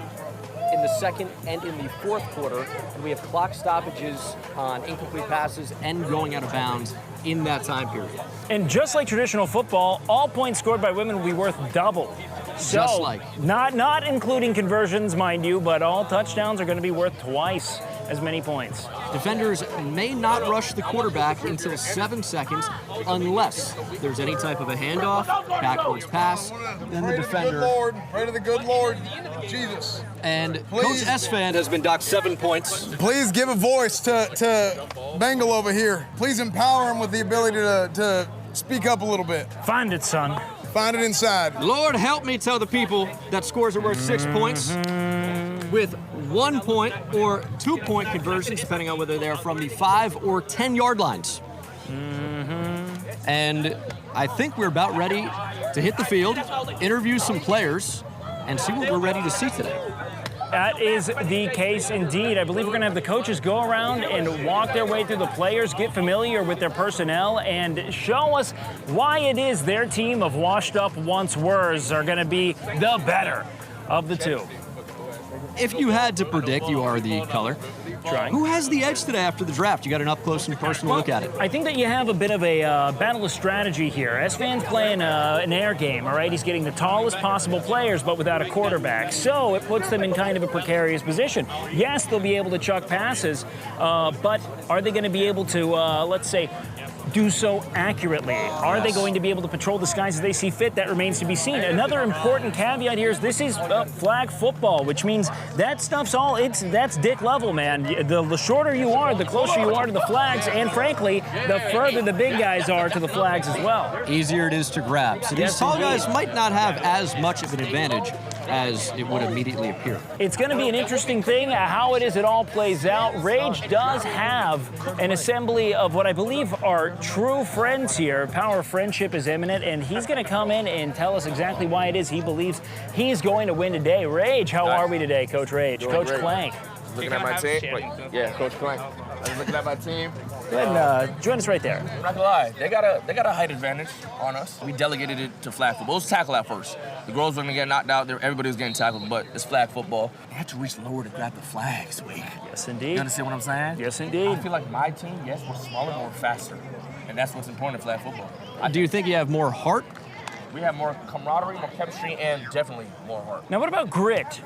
Speaker 2: in the second and in the fourth quarter. And we have clock stoppages on incomplete passes and going out of bounds in that time period.
Speaker 1: And just like traditional football, all points scored by women will be worth double. So,
Speaker 2: Just like.
Speaker 1: not including conversions, mind you, but all touchdowns are going to be worth twice as many points.
Speaker 2: Defenders may not rush the quarterback until 7 seconds unless there's any type of a handoff, backwards pass, then the defender.
Speaker 3: Pray to the good Lord, Jesus.
Speaker 2: And
Speaker 3: Please.
Speaker 2: Coach Esfand has been docked 7 points.
Speaker 3: Please give a voice to Bengal over here. Please empower him with the ability to speak up a little bit.
Speaker 1: Find it, son.
Speaker 3: Find it inside.
Speaker 2: Lord help me tell the people that scores are worth 6 points with 1 point or 2 point conversions, depending on whether they're from the 5 or 10 yard lines. And I think we're about ready to hit the field, interview some players, and see what we're ready to see today.
Speaker 1: That is the case indeed. I believe we're going to have the coaches go around and walk their way through the players, get familiar with their personnel, and show us why it is their team of washed-up once-weres are going to be the better of the two.
Speaker 2: If you had to predict, you are the color.
Speaker 1: Trying.
Speaker 2: Who has the edge today after the draft? You got an up-close and personal look at it.
Speaker 1: I think that you have a bit of a battle of strategy here. Esfand's playing an air game, all right? He's getting the tallest possible players, but without a quarterback. So it puts them in kind of a precarious position. Yes, they'll be able to chuck passes, but are they going to be able to, let's say, do so accurately? Are they going to be able to patrol the skies as they see fit? That remains to be seen. Another important caveat here is this is flag football, which means that stuff's that's dick level, man. The shorter you are, the closer you are to the flags, and frankly, the further the big guys are to the flags as well.
Speaker 2: Easier it is to grab. So these
Speaker 1: Yes,
Speaker 2: tall
Speaker 1: indeed.
Speaker 2: guys might not have as much of an advantage as it would immediately appear.
Speaker 1: It's going to be an interesting thing how it is it all plays out. Rage does have an assembly of what I believe are true friends here. Power of friendship is imminent, and he's going to come in and tell us exactly why it is he believes he's going to win today. Rage, how are we today, Coach Rage?
Speaker 4: Doing
Speaker 1: Coach
Speaker 4: great.
Speaker 1: Clank.
Speaker 4: Looking at my team. Yeah, Coach Clank. I was looking at my team.
Speaker 1: Go ahead and join us right there.
Speaker 4: I'm not gonna lie, they got a height advantage on us. We delegated it to flag football. It was tackle at first. The girls were gonna get knocked out. Everybody was getting tackled, but it's flag football. They had to reach lower to grab the flags, Wake.
Speaker 1: Yes, indeed.
Speaker 4: You understand what I'm saying?
Speaker 1: Yes, indeed.
Speaker 4: I feel like my team, yes, we're smaller, but we're faster, and that's what's important in flag football.
Speaker 2: Do you think you have more heart?
Speaker 4: We have more camaraderie, more chemistry, and definitely more heart.
Speaker 1: Now, what about grit?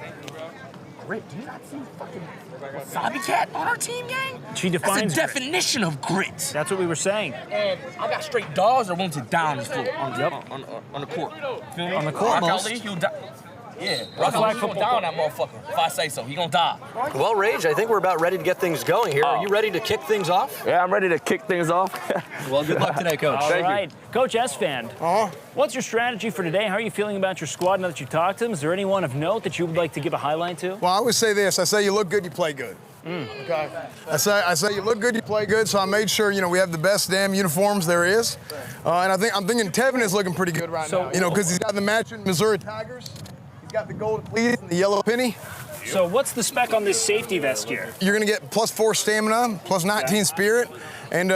Speaker 4: Grit? Do you not see fucking Wasabi Cat on our team, gang?
Speaker 1: She defines
Speaker 4: That's the definition of grit.
Speaker 1: That's what we were saying.
Speaker 4: And I got straight dogs that are willing to die on this floor, on the court. Feel me?
Speaker 1: On the court,
Speaker 4: Rock
Speaker 1: almost.
Speaker 4: Ali, he'll die. Yeah, Rock Ali, he'll die on that motherfucker. If I say so, he gonna die.
Speaker 9: Well, Rage, I think we're about ready to get things going here. Are you ready to kick things off?
Speaker 4: Yeah, I'm ready to kick things off.
Speaker 2: Well, good luck today, Coach.
Speaker 1: All
Speaker 4: Thank you.
Speaker 1: right. Coach Esfand, what's your strategy for today? How are you feeling about your squad now that you talked to them? Is there anyone of note that you would like to give a highlight to?
Speaker 3: Well, I always say this. I say you look good, you play good. Okay. I say you look good, you play good. So I made sure we have the best damn uniforms there is, and I'm thinking Tevin is looking pretty good right now. Because he's got the matching Missouri Tigers, he's got the gold pleats and the yellow penny.
Speaker 1: So what's the spec on this safety vest here?
Speaker 3: You're gonna get +4 stamina, +19 spirit, and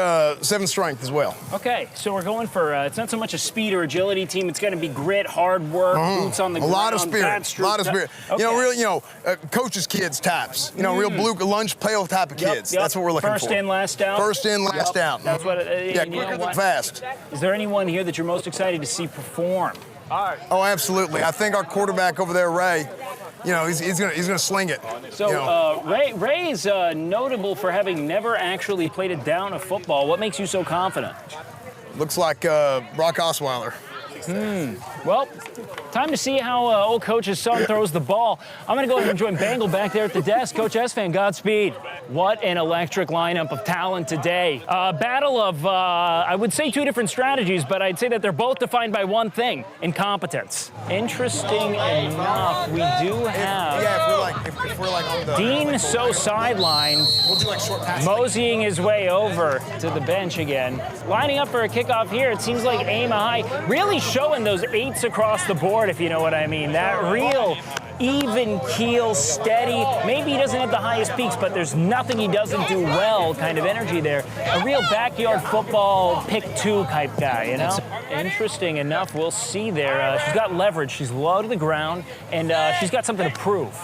Speaker 3: 7 strength as well.
Speaker 1: Okay, so we're going for, it's not so much a speed or agility team, it's gonna be grit, hard work, boots on the ground.
Speaker 3: A lot of spirit, a lot of spirit.
Speaker 1: Okay.
Speaker 3: Coach's kids types. Real blue lunch pail type of kids. That's what we're looking for.
Speaker 1: First in, last out?
Speaker 3: First in, last out.
Speaker 1: That's what,
Speaker 3: quicker than fast.
Speaker 1: Is there anyone here that you're most excited to see perform?
Speaker 3: Oh, absolutely. I think our quarterback over there, Ray, he's gonna sling it.
Speaker 1: So Ray's notable for having never actually played a down of football. What makes you so confident?
Speaker 3: Looks like Brock Osweiler.
Speaker 1: Well, time to see how old Coach's son throws the ball. I'm going to go ahead and join Bangle back there at the desk. Coach Esfand, Godspeed. What an electric lineup of talent today. Battle of, I would say 2 different strategies, but I'd say that they're both defined by one thing, incompetence. Interesting enough, we do have
Speaker 3: if we're like on the
Speaker 1: Dean so sidelined,
Speaker 3: we'll do like short passes.
Speaker 1: moseying his way over to the bench again. Lining up for a kickoff here, it seems like aim high, really showing those 8s across the board, if you know what I mean. That real even keel, steady. Maybe he doesn't have the highest peaks, but there's nothing he doesn't do well kind of energy there. A real backyard football pick 2 type guy, Interesting enough, we'll see there. She's got leverage. She's low to the ground, and she's got something to prove.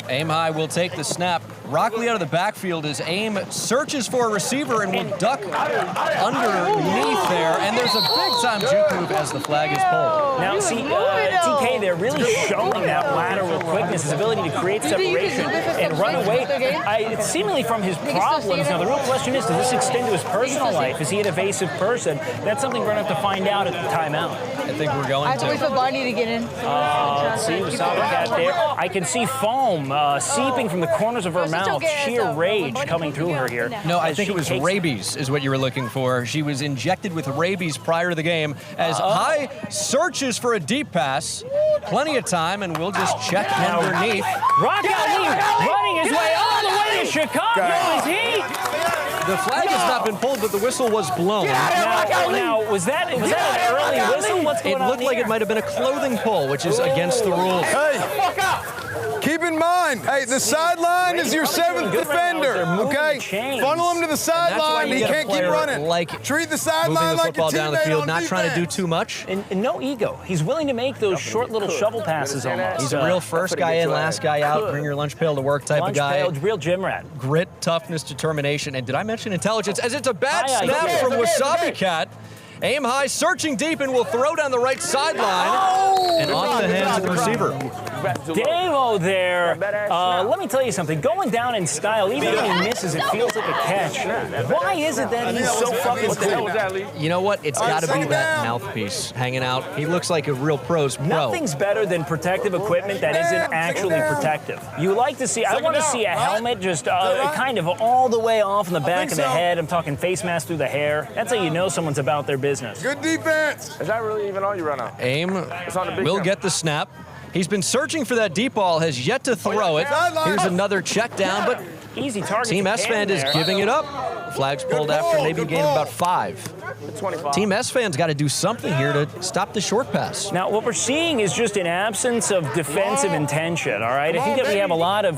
Speaker 2: Aim high will take the snap. Rockley out of the backfield as Aim searches for a receiver and will duck underneath there. And there's a big-time juke move as the flag is pulled.
Speaker 1: Now, see, TK there really showing that lateral quickness, his ability to create separation and run away. It's seemingly from his problems. Now, the real question is, does this extend to his personal life? Is he an evasive person? That's something we're going to have to find out at the timeout.
Speaker 2: I think we're going to.
Speaker 6: I have to wait for Barney to get in.
Speaker 1: Let's see, Wasabi Cat there. I can see foam seeping from the corners of her mouth. Sheer rage coming through her here.
Speaker 2: No, I think it was rabies is what you were looking for. She was injected with rabies prior to the game as High searches for a deep pass. Plenty of time, and we'll just check underneath.
Speaker 1: Rock Ali running his way all the way to Chicago. Is he?
Speaker 2: The flag has not been pulled, but the whistle was blown.
Speaker 1: Now, was that an early whistle? What's going on?
Speaker 2: It looked like it might have been a clothing pull, which is against the rules.
Speaker 3: Hey, keep in mind, the sideline is your 7th defender, okay? Funnel him to the sideline, he can't keep running. Treat the sideline like your teammate
Speaker 2: down the field,
Speaker 3: on
Speaker 2: not
Speaker 3: defense.
Speaker 2: trying to do too much.
Speaker 1: And no ego. He's willing to make those short little shovel passes almost.
Speaker 2: He's a real first guy in, last guy out, bring your lunch pail to work type of guy.
Speaker 1: Real gym rat.
Speaker 2: Grit, toughness, determination, and did I mention intelligence? As it's a bad snap from Wasabi Cat. Aim high, searching deep, and will throw down the right sideline. And off the hands of the receiver.
Speaker 1: Davo there. Let me tell you something. Going down in style, even when he misses, it feels like a catch. Why is it that he's so fucking cool?
Speaker 2: You know what? It's got to be that mouthpiece hanging out. He looks like a real pro's pro.
Speaker 1: Nothing's better than protective equipment that isn't actually protective. You like to see, I want to see a helmet just kind of all the way off in the back of the head. I'm talking face mask through the hair. That's how you know someone's about their business.
Speaker 3: Good defense.
Speaker 4: Is that really even on you right now?
Speaker 2: Aim will get the snap. He's been searching for that deep ball, has yet to throw it. Here's another check down, but
Speaker 1: easy target.
Speaker 2: Team Esfand is giving it up. Flag's pulled after maybe a gain of about 5.
Speaker 4: 25.
Speaker 2: Team Esfand's got to do something here to stop the short pass.
Speaker 1: Now, what we're seeing is just an absence of defensive intention, all right? I think that we have a lot of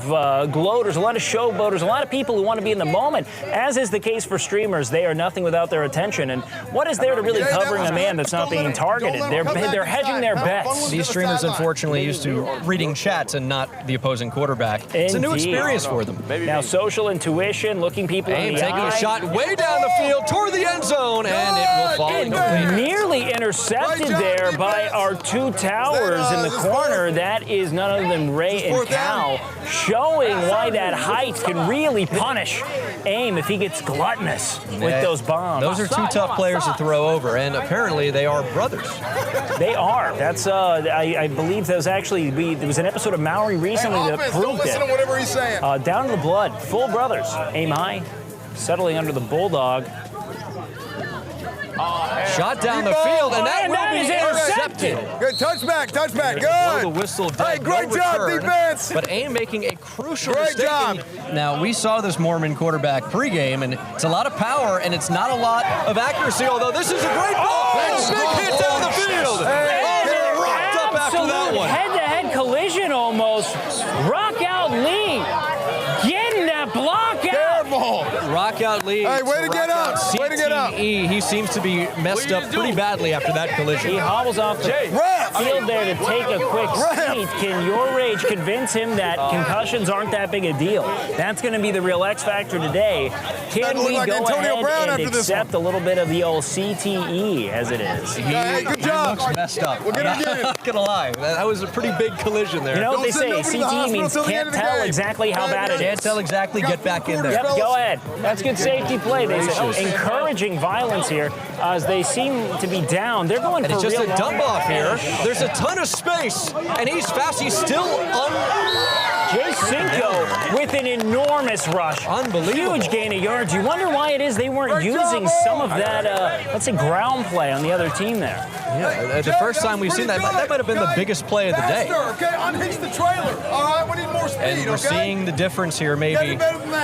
Speaker 1: gloaters, a lot of showboaters, a lot of people who want to be in the moment, as is the case for streamers. They are nothing without their attention. And what is there to really covering a man that's not being targeted? They're hedging their bets.
Speaker 2: These streamers, unfortunately, used to reading chats and not the opposing quarterback. It's a new
Speaker 1: Indeed.
Speaker 2: experience for them.
Speaker 1: Now, social intuition, looking people in the
Speaker 2: Taking
Speaker 1: eye.
Speaker 2: a shot way down the field toward the end zone, and it will fall incomplete.
Speaker 1: Nearly intercepted there by our two towers in the corner. That is none other than Ray and Cal, showing why that height can really punish AIM if he gets gluttonous with those bombs.
Speaker 2: Those are two tough players to throw over, and apparently they are brothers.
Speaker 1: They are. That's I believe there was actually there was an episode of Maori recently that proved
Speaker 3: listen to
Speaker 1: it.
Speaker 3: whatever he's saying.
Speaker 1: Down in the blood, full brothers. AIM high, settling under the bulldog.
Speaker 2: Shot down the field, and that will be intercepted.
Speaker 3: Good touchback, good.
Speaker 2: Blow the whistle dead.
Speaker 3: Hey, great
Speaker 2: No
Speaker 3: job,
Speaker 2: return.
Speaker 3: defense.
Speaker 2: But AIM making a crucial
Speaker 3: Great
Speaker 2: mistake.
Speaker 3: job.
Speaker 2: Now, we saw this Mormon quarterback pregame, and it's a lot of power, and it's not a lot of accuracy, although this is a great ball. Big hit down the field. They're rocked up after that one.
Speaker 1: Head-to-head collision almost. Rock out Lee. Getting that block out.
Speaker 3: Careful.
Speaker 2: Rock out Lee.
Speaker 3: Hey, way to get up. Way to get up.
Speaker 2: CTE. He seems to be messed up pretty badly after that collision.
Speaker 1: He hobbles off the field there to take a quick seat. Can YourRAGE convince him that concussions aren't that big a deal? That's going to be the real X factor today. Can we
Speaker 3: like
Speaker 1: go
Speaker 3: Antonio Brown
Speaker 1: ahead and
Speaker 3: after this
Speaker 1: accept a little bit of the old CTE as it is?
Speaker 3: Hey, good job.
Speaker 2: He looks messed up.
Speaker 3: We'll get him again.
Speaker 2: I'm not going to lie. That was a pretty big collision there.
Speaker 1: You know what they
Speaker 3: Don't
Speaker 1: say,
Speaker 3: send nobody to the
Speaker 1: CTE means
Speaker 3: hospital till the end
Speaker 1: can't
Speaker 3: of the
Speaker 1: tell
Speaker 3: game.
Speaker 1: exactly how bad it
Speaker 2: Can't
Speaker 1: is.
Speaker 2: tell exactly. Get back in there.
Speaker 1: Yep, go ahead. That's good safety play. They say encouraging violence here as they seem to be down. They're going for
Speaker 2: It's just
Speaker 1: real
Speaker 2: a dump
Speaker 1: long-
Speaker 2: off here. There's a ton of space, and he's fast. He's still
Speaker 1: Jay Cinco with an enormous rush.
Speaker 2: Unbelievable.
Speaker 1: Huge gain of yards. You wonder why it is they weren't using some of that, let's say, ground play on the other team there.
Speaker 2: Yeah, the first time we've seen that might have been the biggest play of the day.
Speaker 3: Okay, unhitch the trailer. All right, we need more speed,
Speaker 2: And we're seeing the difference here maybe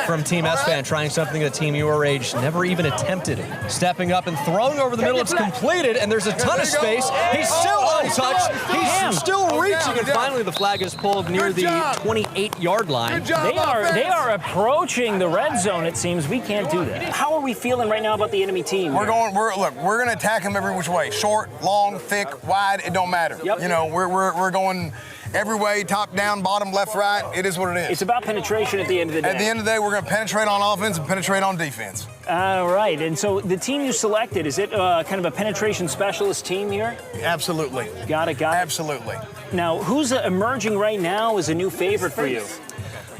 Speaker 2: from Team Esfand trying something that Team YourRAGE never even attempted. Stepping up and throwing over the middle. It's completed, and there's a ton of space. He's still untouched. He's still reaching, and finally the flag is pulled near the 28-yard line.
Speaker 1: They are approaching the red zone, it seems. We can't do that. How are we feeling right now about the enemy team?
Speaker 3: We're going to attack them every which way. Short, long, thick, wide, it don't matter.
Speaker 1: Yep.
Speaker 3: You know, we're going every way, top down, bottom, left, right. It is what it is.
Speaker 1: It's about penetration at the end of the day.
Speaker 3: At the end of the day, we're going to penetrate on offense and penetrate on defense.
Speaker 1: All right, and so the team you selected, is it kind of a penetration specialist team here?
Speaker 3: Absolutely.
Speaker 1: Got it.
Speaker 3: Absolutely.
Speaker 1: Now, who's emerging right now as a new favorite for you?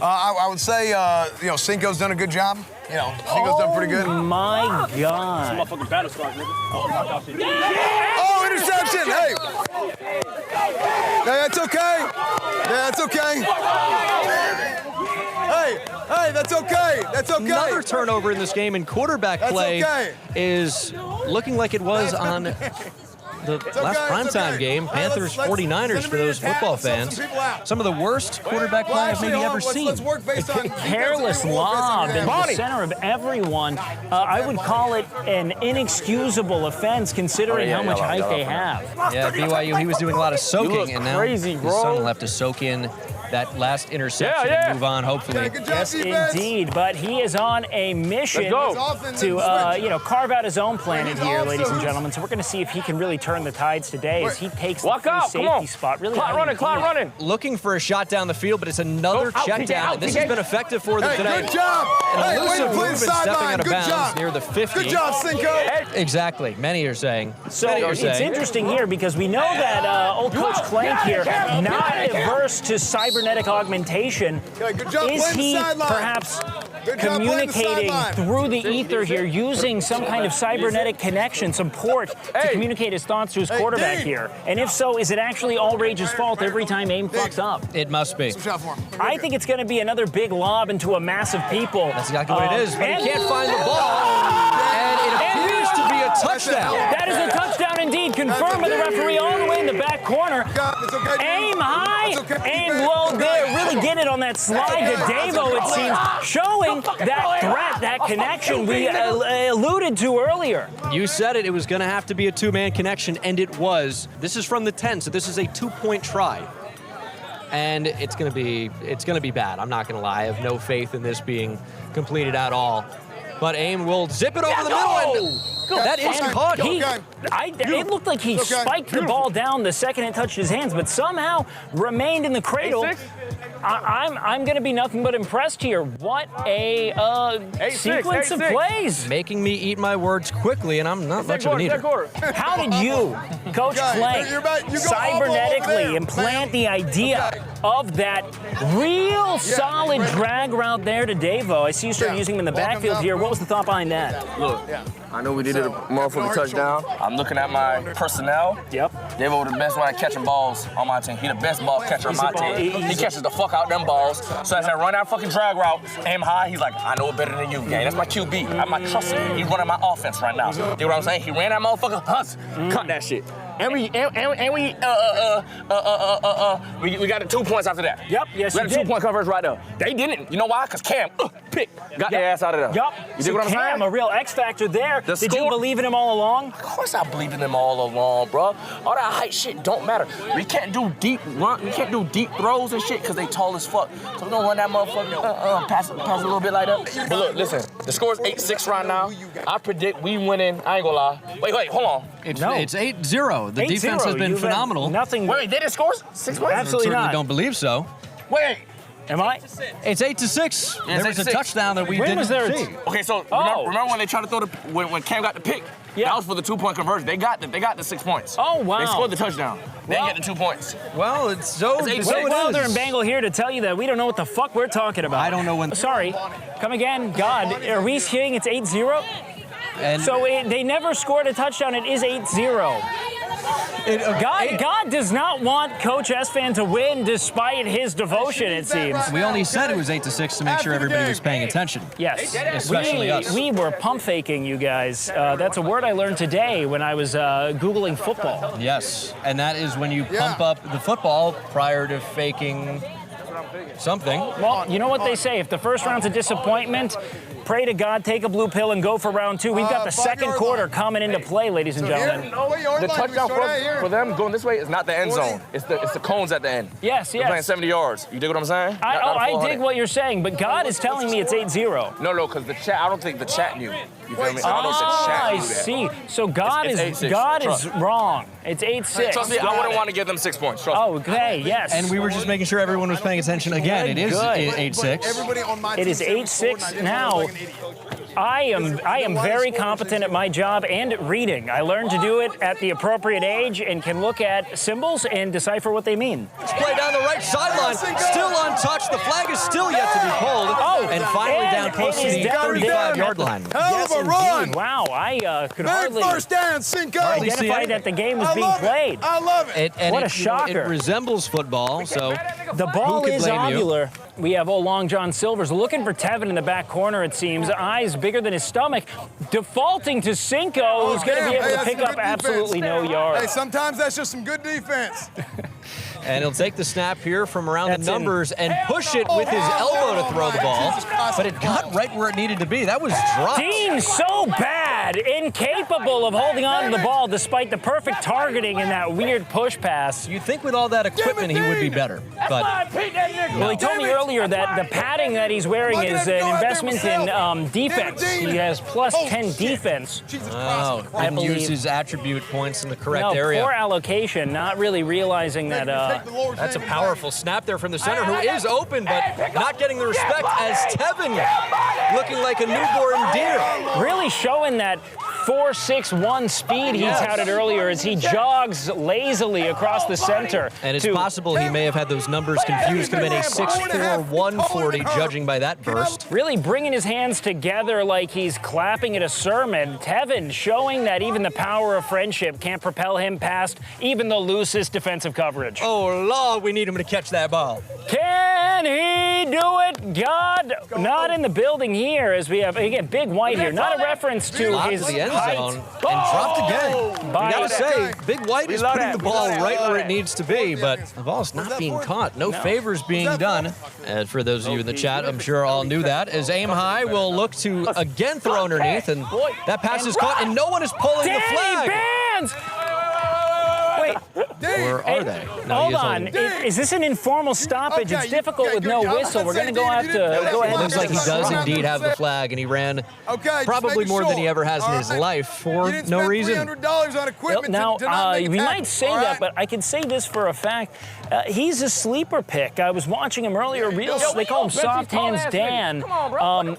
Speaker 3: I would say, Cinco's done a good job. Cinco's done pretty good.
Speaker 1: Oh, my God.
Speaker 8: Motherfucking battle scars, nigga.
Speaker 3: Oh, interception! Hey! That's okay. That's okay. Hey, that's okay. That's okay.
Speaker 2: Another turnover in this game, and quarterback play is looking like it was on the last primetime game, Panthers 49ers for those football fans. Some of the worst quarterback play I've maybe ever seen.
Speaker 1: Careless lob in the center of everyone. I would call it an inexcusable offense considering how much height they have.
Speaker 2: Yeah, BYU, he was doing a lot of soaking, and now
Speaker 1: crazy,
Speaker 2: his
Speaker 1: bro.
Speaker 2: son will have to soak in that last interception and move on, hopefully.
Speaker 1: Yes, indeed. But he is on a mission to, carve out his own planet here, ladies and gentlemen. So we're going to see if he can really turn the tides today as he takes the free safety spot. Really
Speaker 8: Clock running.
Speaker 2: Looking for a shot down the field, but it's another check down. This has been effective for them today.
Speaker 3: Good job.
Speaker 2: An elusive
Speaker 3: play
Speaker 2: movement
Speaker 3: the
Speaker 2: stepping
Speaker 3: sideline.
Speaker 2: out of
Speaker 3: Good
Speaker 2: bounds
Speaker 3: job.
Speaker 2: near the 50.
Speaker 3: Good job, Cinco.
Speaker 2: Exactly. Many are saying.
Speaker 1: So it's interesting here because we know that old Coach Clank here, not averse to cybernetic augmentation. Is he perhaps communicating through the ether here, using some kind of cybernetic connection, some port to communicate his thoughts to his quarterback here? And if so, is it actually all Rage's fault every time AIM fucks up?
Speaker 2: It must be.
Speaker 1: I think it's going to be another big lob into a mass of people.
Speaker 2: That's exactly what it is, but he can't find the ball. And it appears to be a touchdown.
Speaker 1: That is a touchdown indeed, confirmed by the referee all the way in the back corner. Aim high, aim low there. Really get it on that slide to Davo, it seems, showing that threat, that connection we alluded to earlier.
Speaker 2: You said it. It was going to have to be a two-man connection, and it was. This is from the 10, so this is a two-point try. And it's going to be bad. I'm not going to lie. I have no faith in this being completed at all. But Aim will zip it over the middle. And that is caught.
Speaker 1: It looked like he spiked the ball down the second it touched his hands, but somehow remained in the cradle. I'm going to be nothing but impressed here. What a sequence of plays.
Speaker 2: Making me eat my words quickly, and I'm not much of an eater.
Speaker 1: How did you, Coach Clay, cybernetically implant the idea of that real solid drag route there to Davo? I see you started using him in the backfield here. What was the thought behind that?
Speaker 4: Look, I know we did a motherfucking touchdown. I'm looking at my personnel.
Speaker 1: Yep.
Speaker 4: Davo the best one at catching balls on my team. He the best ball catcher on my team. He catches the fuck out them balls. So as I run that fucking drag route, aim high, he's like, I know it better than you, gang. That's my QB. I'm not trusting him. He's running my offense right now. You know what I'm saying? He ran that motherfucker. Cut that shit. And we got the 2 points after that.
Speaker 1: Yep, yes,
Speaker 4: we got a 2-point coverage right there. They didn't. You know why? Because Cam, got their ass out of there.
Speaker 1: Yep.
Speaker 4: You dig what I'm saying?
Speaker 1: Cam, a real X factor there. Did you believe in him all along?
Speaker 4: Of course I believed in him all along, bro. All that height shit don't matter. We can't do deep run. We can't do deep throws and shit because they tall as fuck. So we're gonna run that motherfucker, pass a little bit like that. But look, listen, the score's 8-6 right now. I predict we winning. I ain't gonna lie. Wait, hold on.
Speaker 2: It's 8-0. The defense has been phenomenal.
Speaker 1: Nothing.
Speaker 4: Wait, they didn't score 6 points?
Speaker 1: Absolutely
Speaker 2: Certainly
Speaker 1: not.
Speaker 2: don't believe so.
Speaker 4: Wait.
Speaker 1: Am I?
Speaker 2: It's 8-6.
Speaker 4: Yeah,
Speaker 2: There was a
Speaker 4: 8-6.
Speaker 2: touchdown that we
Speaker 1: When
Speaker 2: didn't
Speaker 1: was there?
Speaker 2: see.
Speaker 4: Okay, so remember when they tried to throw when Cam got the pick?
Speaker 1: Yeah.
Speaker 4: That was for the 2-point conversion. They got the 6 points.
Speaker 1: Oh, wow.
Speaker 4: They scored the touchdown. They didn't get the 2 points.
Speaker 2: Well, it's so
Speaker 4: It's
Speaker 2: it
Speaker 4: 8-6.
Speaker 1: Wilder
Speaker 2: is.
Speaker 1: and Bangle here to tell you that we don't know what the fuck we're talking about.
Speaker 2: I don't know when.
Speaker 1: Sorry. Come again. God, are we saying it's 8-0?
Speaker 2: And
Speaker 1: So they never scored a touchdown. It is 8-0. God does not want Coach Esfand to win despite his devotion, it seems.
Speaker 2: we only said it was 8-6 to make sure everybody was paying attention.
Speaker 1: Yes.
Speaker 2: Especially us.
Speaker 1: We were pump faking, you guys. That's a word I learned today when I was Googling football.
Speaker 2: Yes, and that is when you pump up the football prior to faking something.
Speaker 1: Well, you know what they say. If the first round's a disappointment, pray to God, take a blue pill, and go for round 2. We've got the second quarter coming into play, ladies and gentlemen.
Speaker 4: The touchdown for them going this way is not the end zone. It's the cones at the end.
Speaker 1: Yes,
Speaker 4: They're playing
Speaker 1: yes.
Speaker 4: 70 yards. You dig what I'm saying?
Speaker 1: I dig what you're saying, but God is telling me it's 8-0.
Speaker 4: No, because the chat, I don't think the chat knew. You feel me? I don't know if the chat
Speaker 1: I
Speaker 4: knew that.
Speaker 1: see. So God
Speaker 4: It's
Speaker 1: is
Speaker 4: 8-6.
Speaker 1: God
Speaker 4: Trust.
Speaker 1: is wrong. It's 8-6.
Speaker 4: Trust me, I wouldn't want to give them 6 points. Trust me.
Speaker 1: Okay, yes.
Speaker 2: And we were just making sure everyone was paying attention. Again, it is
Speaker 1: Good.
Speaker 2: 8-6.
Speaker 3: Everybody on my
Speaker 1: It is 8-6 now. I am very competent at my job and at reading. I learned to do it at the appropriate age and can look at symbols and decipher what they mean.
Speaker 2: Play down the right sideline, still untouched. The flag is still yet to be pulled.
Speaker 1: Oh,
Speaker 2: and finally down close to
Speaker 1: it is
Speaker 2: the
Speaker 1: down
Speaker 2: 35-yard line.
Speaker 3: Hell of a run!
Speaker 1: Indeed. Wow, I could
Speaker 3: Big
Speaker 1: hardly
Speaker 3: first down, Cinco.
Speaker 1: identify that the game was being played.
Speaker 3: I love it.
Speaker 1: What a
Speaker 2: It
Speaker 1: shocker.
Speaker 2: resembles football, so
Speaker 1: The ball
Speaker 2: Who could
Speaker 1: is
Speaker 2: blame you?
Speaker 1: ovular. We have old Long John Silvers looking for Tevin in the back corner, it seems. Eyes bigger than his stomach. Defaulting to Cinco, who's going to be able to pick up absolutely no yards.
Speaker 3: Hey, sometimes that's just some good defense.
Speaker 2: and he'll take the snap here from around
Speaker 1: That's
Speaker 2: the numbers and push it with his elbow to throw the ball. But it got right where it needed to be. That was dropped.
Speaker 1: Dean so bad, incapable of holding on to the ball despite the perfect targeting in that weird push pass.
Speaker 2: You'd think with all that equipment he would be better, but
Speaker 1: Well, he told me earlier that the padding that he's wearing is an investment in defense. He has plus 10 defense.
Speaker 2: oh,
Speaker 1: I
Speaker 2: didn't use
Speaker 1: believe.
Speaker 2: his attribute points in the correct
Speaker 1: No,
Speaker 2: area.
Speaker 1: poor allocation, not really realizing that.
Speaker 2: That's a powerful snap there from the center, who is open, but not getting the respect as Tevin looking like a newborn deer.
Speaker 1: Really showing that 4.61 speed he touted earlier as he jogs lazily across the center.
Speaker 2: And it's possible he may have had those numbers confused. Could have been a 6'4", 140, judging by that burst.
Speaker 1: Really bringing his hands together like he's clapping at a sermon. Tevin showing that even the power of friendship can't propel him past even the loosest defensive coverage.
Speaker 2: Oh, Lord, we need him to catch that ball.
Speaker 1: Can he we do it? God, not in the building here as we have, again, Big White here. Not a reference to
Speaker 2: Locked
Speaker 1: his
Speaker 2: to the end
Speaker 1: height.
Speaker 2: zone and dropped again.
Speaker 1: By-
Speaker 2: You gotta say, Big White is putting the ball right where it
Speaker 1: it.
Speaker 2: needs to be, but the ball's not being caught. No favors being done. And for those of you in the chat, I'm sure all knew that. As Aim High will look to again throw underneath, and that pass is caught, and no one is pulling the
Speaker 1: Danny
Speaker 2: flag.
Speaker 1: Bands! Wait,
Speaker 2: Or are they? No,
Speaker 1: hold
Speaker 2: he is
Speaker 1: on.
Speaker 2: holding.
Speaker 1: Is this an informal stoppage?
Speaker 3: Okay,
Speaker 1: It's difficult
Speaker 3: okay,
Speaker 1: with
Speaker 3: good.
Speaker 1: no
Speaker 3: I was
Speaker 1: whistle.
Speaker 3: gonna
Speaker 1: We're
Speaker 3: say,
Speaker 1: going to go
Speaker 3: Danny,
Speaker 1: have
Speaker 3: you
Speaker 1: to
Speaker 3: didn't-
Speaker 1: go ahead and
Speaker 2: Looks like he does indeed have the flag, and he ran
Speaker 3: Okay,
Speaker 2: probably more than he ever has in his
Speaker 3: All right.
Speaker 2: life for
Speaker 3: You didn't
Speaker 2: no
Speaker 3: spend
Speaker 2: reason.
Speaker 3: $300 on equipment
Speaker 1: Now,
Speaker 3: to not make it
Speaker 1: we
Speaker 3: happen.
Speaker 1: might say
Speaker 3: All
Speaker 1: that,
Speaker 3: right?
Speaker 1: but I can say this for a fact. He's a sleeper pick. I was watching him earlier. They call him Soft Hands Dan.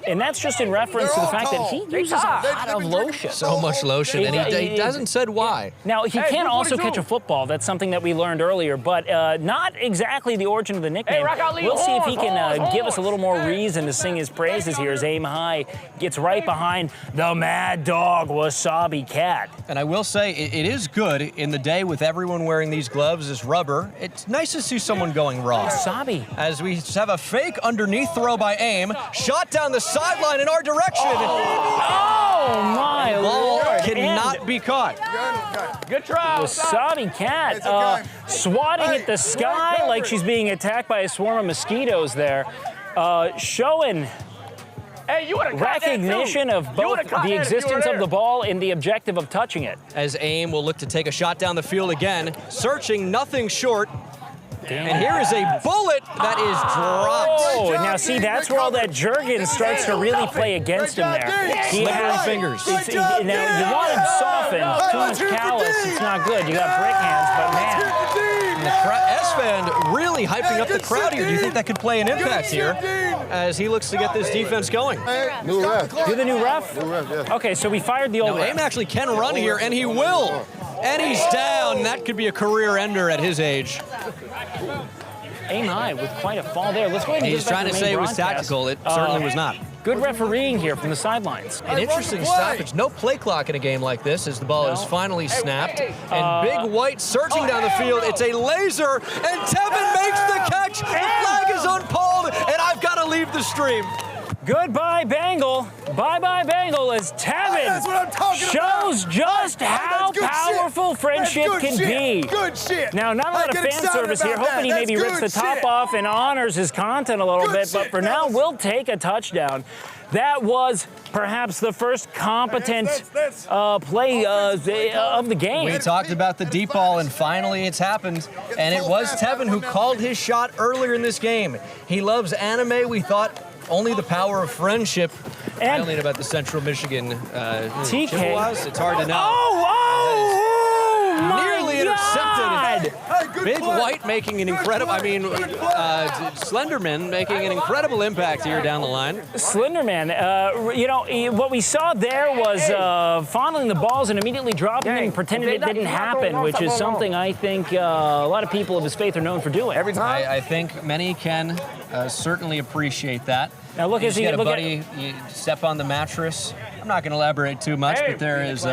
Speaker 1: And that's just in reference to the fact that he uses a lot of lotion.
Speaker 2: So much lotion, and he doesn't said why.
Speaker 1: Now, he can also catch a football. That's something that we learned earlier, but not exactly the origin of the nickname. We'll see if he can give us a little more reason to sing his praises here as Aim High gets right behind the Mad Dog Wasabi Cat.
Speaker 2: And I will say, it is good in the day with everyone wearing these gloves as rubber. It's nice to see someone going raw.
Speaker 1: Wasabi.
Speaker 2: As we have a fake underneath throw by Aim, shot down the sideline in our direction.
Speaker 1: Oh, my
Speaker 2: Ball
Speaker 1: Lord.
Speaker 2: cannot be caught.
Speaker 8: Good try.
Speaker 1: Wasabi Cat
Speaker 3: It's okay.
Speaker 1: swatting at the sky like she's being attacked by a swarm of mosquitoes there, showing
Speaker 8: Hey, you would have caught that, too.
Speaker 1: recognition of
Speaker 8: You
Speaker 1: both
Speaker 8: would've caught
Speaker 1: the
Speaker 8: that if you were
Speaker 1: existence of
Speaker 8: there.
Speaker 1: the ball and the objective of touching it.
Speaker 2: As Aim will look to take a shot down the field again, searching nothing short. And here is a bullet that is dropped.
Speaker 1: Oh, now see, that's where all that Jergen starts to really play against him there. He
Speaker 2: Slippery
Speaker 1: has
Speaker 2: fingers.
Speaker 1: Now, you want him softened, too much callous, it's not good. You got brick hands, but man.
Speaker 2: Esfand really hyping up the crowd here. Do you think that could play an impact here as he looks to get this defense going?
Speaker 7: New ref.
Speaker 1: You're the new ref?
Speaker 7: New ref, yeah.
Speaker 1: Okay, so we fired the old
Speaker 2: Now,
Speaker 1: ref.
Speaker 2: Aim actually can run here, and he will. And he's down. That could be a career ender at his age.
Speaker 1: Aim High with quite a fall there. Let's go ahead and
Speaker 2: He's
Speaker 1: get back
Speaker 2: trying to
Speaker 1: the
Speaker 2: say
Speaker 1: main
Speaker 2: it was
Speaker 1: broadcast.
Speaker 2: tactical. It certainly was not.
Speaker 1: Good refereeing here from the sidelines.
Speaker 2: An interesting stoppage. No play clock in a game like this as the ball is finally snapped. And Big White searching down the field. It's a laser, and Tevin makes the catch. The flag is unpulled, and I've got to leave the stream.
Speaker 1: Goodbye, Bengal. Bye-bye, Bengal, as Tevin
Speaker 3: That's what I'm talking about.
Speaker 1: shows just how
Speaker 3: That's good
Speaker 1: powerful
Speaker 3: shit.
Speaker 1: friendship
Speaker 3: That's
Speaker 1: can
Speaker 3: good
Speaker 1: be.
Speaker 3: shit. Good shit.
Speaker 1: Now, not a lot of
Speaker 3: Get
Speaker 1: fan
Speaker 3: excited
Speaker 1: service here.
Speaker 3: about
Speaker 1: Hoping he
Speaker 3: that.
Speaker 1: maybe
Speaker 3: That's
Speaker 1: rips the
Speaker 3: good
Speaker 1: top
Speaker 3: shit.
Speaker 1: off and honors his content a little
Speaker 3: Good
Speaker 1: bit. But
Speaker 3: shit,
Speaker 1: for now,
Speaker 3: fellas.
Speaker 1: we'll take a touchdown. That was perhaps the first competent play of the game.
Speaker 2: We talked about the deep ball, and finally it's happened. And it was Tevin who called his shot earlier in this game. He loves anime. We thought only the power of friendship.
Speaker 1: And-
Speaker 2: I only know about the Central Michigan
Speaker 1: TK.
Speaker 2: Chippewas. It's hard to know.
Speaker 1: Oh, my
Speaker 2: Nearly intercepted.
Speaker 3: Hey, good
Speaker 2: Big
Speaker 3: play.
Speaker 2: White making an incredible, Slenderman making an incredible impact here down the line.
Speaker 1: Slenderman, what we saw there was fondling the balls and immediately dropping them and pretending it didn't happen, which is something I think a lot of people of his faith are known for doing. Every time.
Speaker 2: I think many can certainly appreciate that.
Speaker 1: Now look
Speaker 2: You
Speaker 1: as
Speaker 2: just
Speaker 1: he
Speaker 2: get a
Speaker 1: look
Speaker 2: buddy, you step on the mattress. I'm not going to elaborate too much, but there is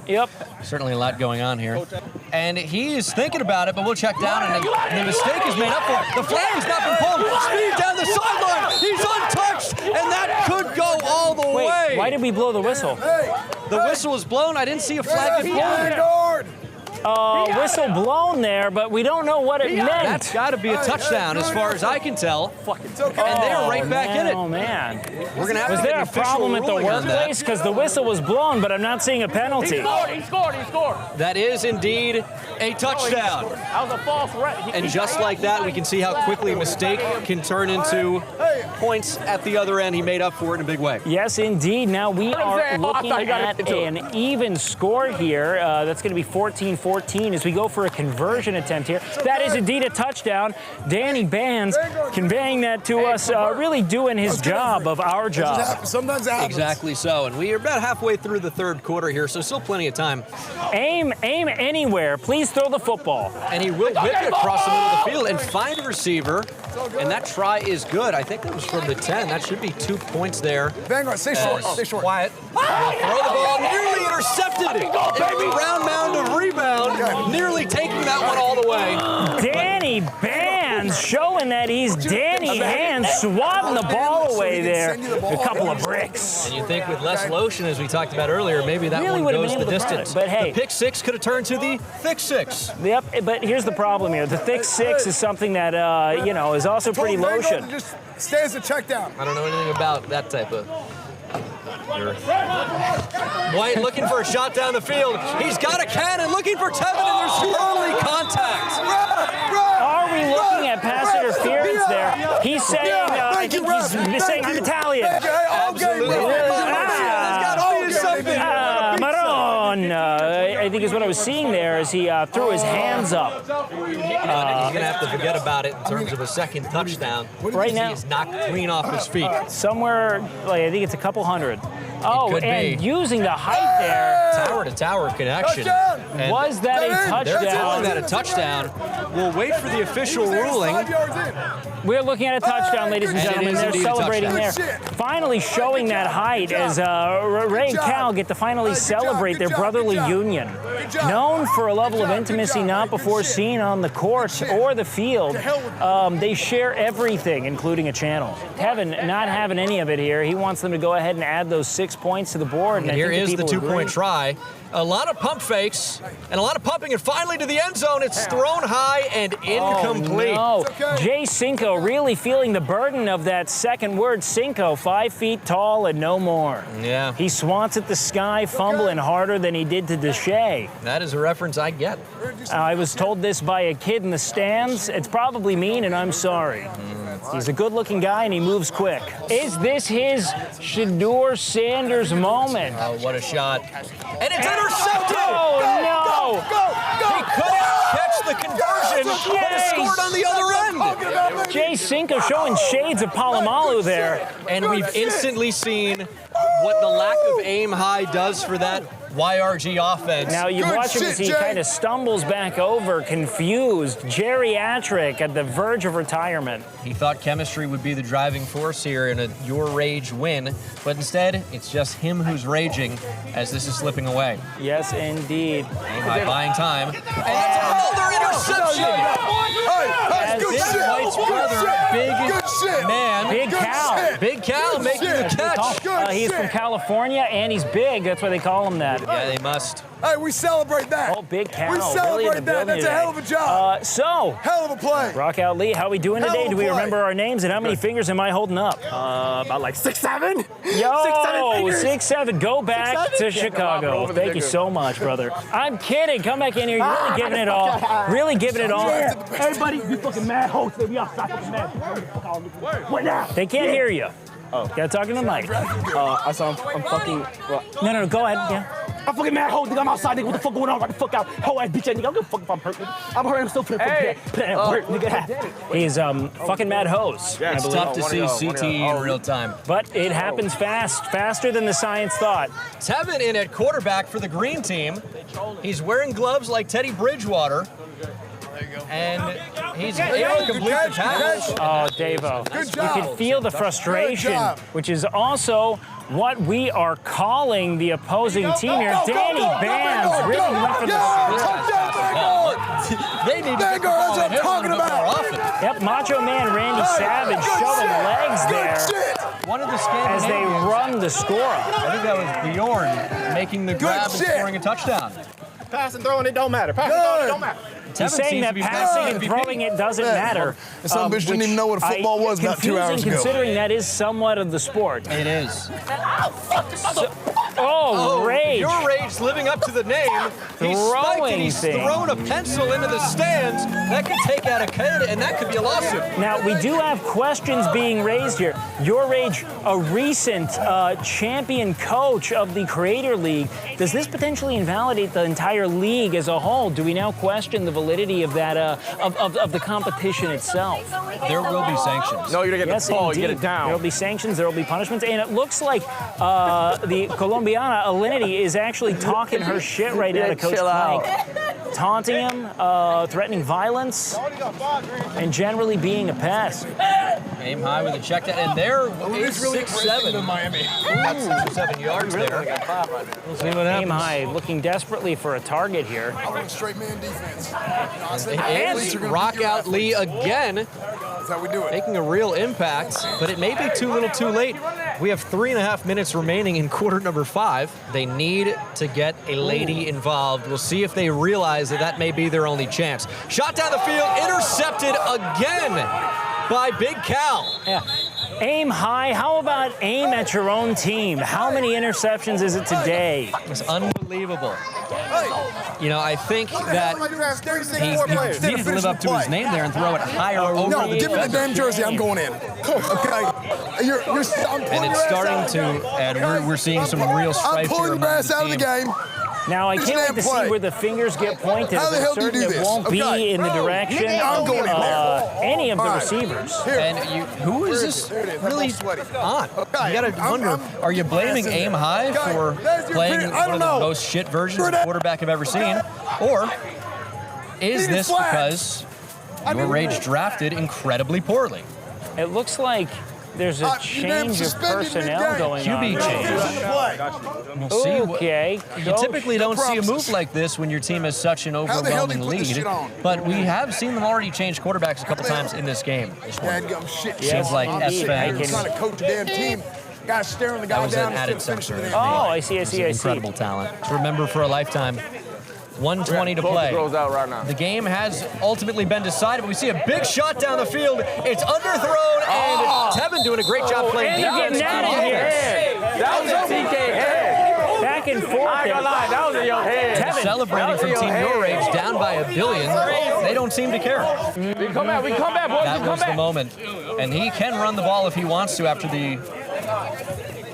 Speaker 1: Yep.
Speaker 2: certainly a lot going on here. And he is thinking about it, but we'll check down, and the mistake is made up for it. The flag's not been pulled. Speed down the sideline. He's untouched, and that could go all the
Speaker 1: Wait,
Speaker 2: way.
Speaker 1: why did we blow the whistle?
Speaker 2: The whistle was blown. I didn't see a flag get pulled.
Speaker 3: Guard.
Speaker 1: Whistle blown there, but we don't know what it meant.
Speaker 2: That's got to be a touchdown as far as I can tell.
Speaker 3: It's okay.
Speaker 2: And they're right back in it.
Speaker 1: Oh, man.
Speaker 2: We're going to have
Speaker 1: Was
Speaker 2: to get
Speaker 1: there
Speaker 2: an
Speaker 1: a
Speaker 2: official
Speaker 1: problem at the
Speaker 2: ruling on that.
Speaker 1: workplace? Because the whistle was blown, but I'm not seeing a penalty.
Speaker 8: He scored.
Speaker 2: That is indeed a touchdown.
Speaker 8: That was a false red.
Speaker 2: And just like that, we can see how quickly a mistake can turn into points at the other end. He made up for it in a big way.
Speaker 1: Yes, indeed. Now we are
Speaker 8: saying? Oh, I
Speaker 1: looking
Speaker 8: thought you got
Speaker 1: at
Speaker 8: into it.
Speaker 1: an even score here. That's going to be 14-14 as we go for a conversion attempt here. That is indeed a touchdown. Danny Bands conveying that to us, really doing his job of our job.
Speaker 3: Sometimes it happens.
Speaker 2: Exactly so. And we are about halfway through the third quarter here, so still plenty of time.
Speaker 1: Aim anywhere. Please throw the football.
Speaker 2: And he will whip it across the middle of the field and find a receiver. And that try is good. I think that was from the 10. That should be 2 points there.
Speaker 3: Vanguard, stay short. Stay short.
Speaker 2: Quiet. He'll throw the ball, nearly intercepted. A round mound of rebound, nearly taking that one all the way.
Speaker 1: Danny Bands hands, showing that he's Danny Hands, swatting the ball away there. A couple of bricks.
Speaker 9: And you think with less lotion, as we talked about earlier, maybe that
Speaker 1: Really
Speaker 9: one
Speaker 1: would've
Speaker 9: goes
Speaker 1: been
Speaker 9: the
Speaker 1: able to
Speaker 9: distance.
Speaker 1: run it, but hey.
Speaker 9: The pick six could have turned to the thick six.
Speaker 1: Yep, but here's the problem here. The thick six is something that, you know, is also pretty lotion.
Speaker 3: Just stay as a check down.
Speaker 9: I don't know anything about that type of. White looking for a shot down the field. He's got a cannon, looking for Tevin, and there's early contact.
Speaker 1: Are we looking at pass interference there? He's saying, I think he's saying I'm Italian.
Speaker 9: Absolutely. There's got to be something.
Speaker 1: Maron, I think is what I was seeing there as he threw his hands up.
Speaker 9: He's going to have to forget about it in terms of a second touchdown.
Speaker 1: Right now,
Speaker 9: he's knocked clean off his feet.
Speaker 1: Somewhere, like, I think it's a couple hundred. Oh,
Speaker 9: could
Speaker 1: and
Speaker 9: be.
Speaker 1: using the height there.
Speaker 9: Tower to tower connection.
Speaker 3: Touchdown!
Speaker 1: Was that a
Speaker 9: They're calling
Speaker 1: touchdown?
Speaker 9: that a touchdown. We'll wait for the official ruling.
Speaker 3: 5 yards in.
Speaker 1: We're looking at a touchdown, ladies and
Speaker 9: And it
Speaker 1: gentlemen.
Speaker 9: is
Speaker 1: They're
Speaker 9: indeed a
Speaker 1: celebrating there.
Speaker 3: touchdown.
Speaker 1: Finally showing that height as Ray and Cal get to finally celebrate their brotherly union. Known for a level of intimacy not before seen on the court or the field, they share everything, including a channel. Kevin not having any of it here. He wants them to go ahead and add those 6 points to the board.
Speaker 9: And here is the two-point try. A lot of pump fakes and a lot of pumping, and finally to the end zone. It's thrown high and incomplete.
Speaker 1: Oh, no. Jay Cinco really feeling the burden of that second word. Cinco, 5 feet tall and no more.
Speaker 9: Yeah.
Speaker 1: He swats at the sky, fumbling harder than he did to Deshae.
Speaker 9: That is a reference I get.
Speaker 1: I was told this by a kid in the stands. It's probably mean, and I'm sorry. He's a good-looking guy, and he moves quick. Is this his Shedeur Sanders moment?
Speaker 9: Oh, what a shot. And it's intercepted!
Speaker 1: Oh, no!
Speaker 9: He couldn't catch the conversion, but he scored on the other end.
Speaker 1: Jay Cinco showing shades of Palomalu there.
Speaker 9: And we've instantly seen what the lack of aim high does for that YRG offense.
Speaker 1: Now you watch him as he kind of stumbles back over, confused, geriatric, at the verge of retirement.
Speaker 9: He thought chemistry would be the driving force here in a Your Rage win, but instead, it's just him who's raging as this is slipping away.
Speaker 1: Yes, indeed.
Speaker 9: And by buying time, and that's another interception!
Speaker 1: As
Speaker 9: Big
Speaker 1: this
Speaker 9: White's brother, big man.
Speaker 1: Big Cal.
Speaker 9: Big Cal making the catch.
Speaker 1: He's from California, and he's big. That's why they call him that.
Speaker 9: Yeah, they must.
Speaker 3: Hey, we celebrate that.
Speaker 1: Oh, Big Cal.
Speaker 3: We celebrate
Speaker 1: really in the
Speaker 3: that.
Speaker 1: building
Speaker 3: That's a hell of a
Speaker 1: today.
Speaker 3: job.
Speaker 1: Hell
Speaker 3: of a play.
Speaker 1: Rock Out Lee, how we doing
Speaker 3: Hell
Speaker 1: today?
Speaker 3: of a
Speaker 1: Do we
Speaker 3: play.
Speaker 1: remember our names, and how many fingers am I holding up?
Speaker 8: About like 6, 7.
Speaker 1: Yo, 6, 7. Go back to Chicago. Thank you so much, brother. I'm kidding. Come back in here. You're really giving it all. Really giving it all.
Speaker 8: Everybody, we fucking mad hoes. We outside fucking mad. What now?
Speaker 1: They can't hear you. Oh. Gotta talk to the mic.
Speaker 8: I saw I'm fucking.
Speaker 1: No, go ahead. Yeah.
Speaker 8: I'm fucking mad hoe, nigga. I'm outside, nigga. What the fuck going on? Right the fuck out. Hoe ass bitch, nigga. I don't give a fuck if I'm hurt, nigga. I'm hurt. I'm still finna put that at work, nigga.
Speaker 1: He's fucking mad hose.
Speaker 9: Yeah, it's tough to see CTE in real time.
Speaker 1: But it happens faster than the science thought.
Speaker 9: Tevin in at quarterback for the green team. He's wearing gloves like Teddy Bridgewater. And he's able to complete the pass.
Speaker 1: Oh, Davo.
Speaker 3: Good
Speaker 1: You
Speaker 3: job.
Speaker 1: can feel the frustration,
Speaker 3: Good job.
Speaker 1: which is also what we are calling the opposing team here. Danny Bands really went for
Speaker 9: They need to get the ball and hit him a little bit more often.
Speaker 1: Yep, Macho Man Randy Savage showing legs there
Speaker 9: One of the
Speaker 1: as they run the score up.
Speaker 9: I think that was Bjorn making the grab and scoring a touchdown.
Speaker 8: Pass and throwing, it don't matter. Pass and throwing, it don't matter.
Speaker 1: He's saying that passing and throwing it doesn't matter.
Speaker 3: Some bitch didn't even know what a football was about 2 hours ago.
Speaker 1: Considering that is somewhat of the sport.
Speaker 9: It is.
Speaker 1: Rage.
Speaker 9: Your Rage living up to the name. He's spiked and he's thrown a pencil into the stands. That could take out a kid, and that could be a lawsuit.
Speaker 1: Now, we do have questions being raised here. Your Rage, a recent champion coach of the Creator League. Does this potentially invalidate the entire league as a whole? Do we now question the validity of that of the competition itself?
Speaker 9: There will be sanctions.
Speaker 4: No, you're gonna get the ball. You get it down.
Speaker 1: There will be sanctions. There will be punishments, and it looks like the Colombiana Alinity is actually talking her shit right now to Coach Mike, taunting him, threatening violence, and generally being a pest.
Speaker 9: Aim high with a check down, and there is
Speaker 3: really
Speaker 9: 6-7.
Speaker 3: in Miami.
Speaker 9: Ooh, 7 yards there. We'll see what happens.
Speaker 1: Aim high, looking desperately for a target here.
Speaker 3: I run straight man defense.
Speaker 9: And rock out Lee again,
Speaker 3: That's how we do it.
Speaker 9: making a real impact, but it may be too little too late. We have 3.5 minutes remaining in quarter number 5. They need to get a lady involved. We'll see if they realize that that may be their only chance. Shot down the field, intercepted again by Big Cal.
Speaker 1: Yeah. Aim high. How about aim at your own team? How many interceptions is it today?
Speaker 9: It's unbelievable. You know, I think that he needed to live up to his name there and throw it higher over
Speaker 3: No,
Speaker 9: the
Speaker 3: give me the damn jersey. I'm going in. Okay.
Speaker 9: and it's starting to, and we're seeing some real strife
Speaker 3: I'm pulling
Speaker 9: here
Speaker 3: your
Speaker 9: among
Speaker 3: ass
Speaker 9: the
Speaker 3: out of the
Speaker 9: team.
Speaker 3: game.
Speaker 1: Now, I
Speaker 3: This
Speaker 1: can't wait
Speaker 3: damn
Speaker 1: to see
Speaker 3: play.
Speaker 1: where the fingers get pointed.
Speaker 3: How the
Speaker 1: I'm
Speaker 3: hell do you
Speaker 1: certain
Speaker 3: do
Speaker 1: it
Speaker 3: this?
Speaker 1: won't be
Speaker 3: Okay.
Speaker 1: in the direction
Speaker 3: I'm going in
Speaker 1: of
Speaker 3: there.
Speaker 1: any of the
Speaker 3: All right.
Speaker 1: receivers.
Speaker 3: Here.
Speaker 9: And who is this
Speaker 3: There it is.
Speaker 9: really
Speaker 3: I'm sweaty.
Speaker 9: on?
Speaker 3: Okay.
Speaker 9: You gotta wonder,
Speaker 3: I'm
Speaker 9: are you blaming
Speaker 3: glass in
Speaker 9: Aim
Speaker 3: there.
Speaker 9: High
Speaker 3: Okay.
Speaker 9: for
Speaker 3: There's your
Speaker 9: playing
Speaker 3: opinion. I
Speaker 9: one of
Speaker 3: don't
Speaker 9: the
Speaker 3: know.
Speaker 9: most shit versions
Speaker 3: Screw
Speaker 9: of
Speaker 3: that.
Speaker 9: quarterback I've ever seen? Or is
Speaker 3: Need a
Speaker 9: this
Speaker 3: flag.
Speaker 9: because your Rage drafted incredibly poorly?
Speaker 1: It looks like there's a change of personnel going
Speaker 9: QB
Speaker 1: on.
Speaker 9: change. We'll see.
Speaker 1: Okay.
Speaker 9: You typically don't see a move like this when your team has such an
Speaker 3: the hell do
Speaker 9: overwhelming
Speaker 3: you put this
Speaker 9: lead,
Speaker 3: shit on?
Speaker 9: but we have seen them already change quarterbacks a couple times in this game.
Speaker 3: Dadgum shit.
Speaker 1: Yes,
Speaker 9: like
Speaker 1: indeed. I
Speaker 9: Esfand.
Speaker 1: can-
Speaker 3: Trying to coach a damn team. Guys staring the guy
Speaker 9: That was
Speaker 3: down
Speaker 9: an added
Speaker 3: instead of finishing
Speaker 9: sensor.
Speaker 3: the damn
Speaker 1: Oh, I see.
Speaker 9: Incredible talent to remember for a lifetime. 1:20 to play.
Speaker 4: Goes out right now.
Speaker 9: The game has ultimately been decided, but we see a big shot down the field. It's underthrown, and Tevin doing a great job playing
Speaker 1: And they're
Speaker 9: defense.
Speaker 1: getting that in here.
Speaker 4: That was a TK head.
Speaker 1: Back and forth.
Speaker 4: I ain't gonna lie, that was in your head.
Speaker 1: Tevin,
Speaker 9: Celebrating from Team YourRAGE, down by $1 billion. They don't seem to care.
Speaker 4: We come back, boys.
Speaker 9: That was the moment. And he can run the ball if he wants to after the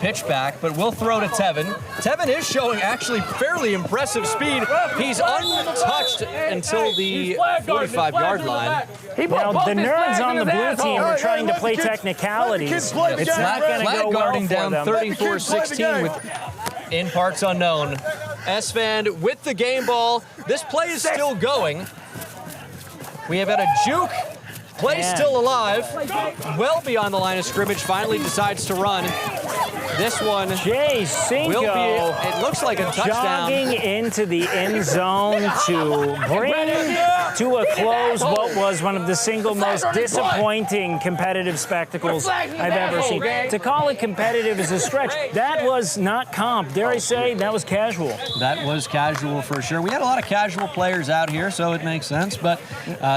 Speaker 9: pitch back, but we'll throw to Tevin. Tevin is showing actually fairly impressive speed. He's untouched until the 45-yard line.
Speaker 1: Now, the nerds on the blue team are trying to play technicalities. It's not going to
Speaker 9: Flag
Speaker 1: go well
Speaker 9: guarding
Speaker 1: for
Speaker 9: down
Speaker 1: them.
Speaker 9: 34-16 with in parts unknown. Esfand with the game ball. This play is still going. We have had a juke. Play
Speaker 1: Man.
Speaker 9: still alive. Well beyond the line of scrimmage. Finally decides to run. This one
Speaker 1: Jay
Speaker 9: will be,
Speaker 1: Cinco
Speaker 9: it looks like a touchdown.
Speaker 1: jogging into the end zone to bring to a close what was one of the single most disappointing competitive spectacles I've ever seen. To call it competitive is a stretch. That was not comp. Dare I say, that was casual.
Speaker 9: That was casual for sure. We had a lot of casual players out here, so it makes sense, but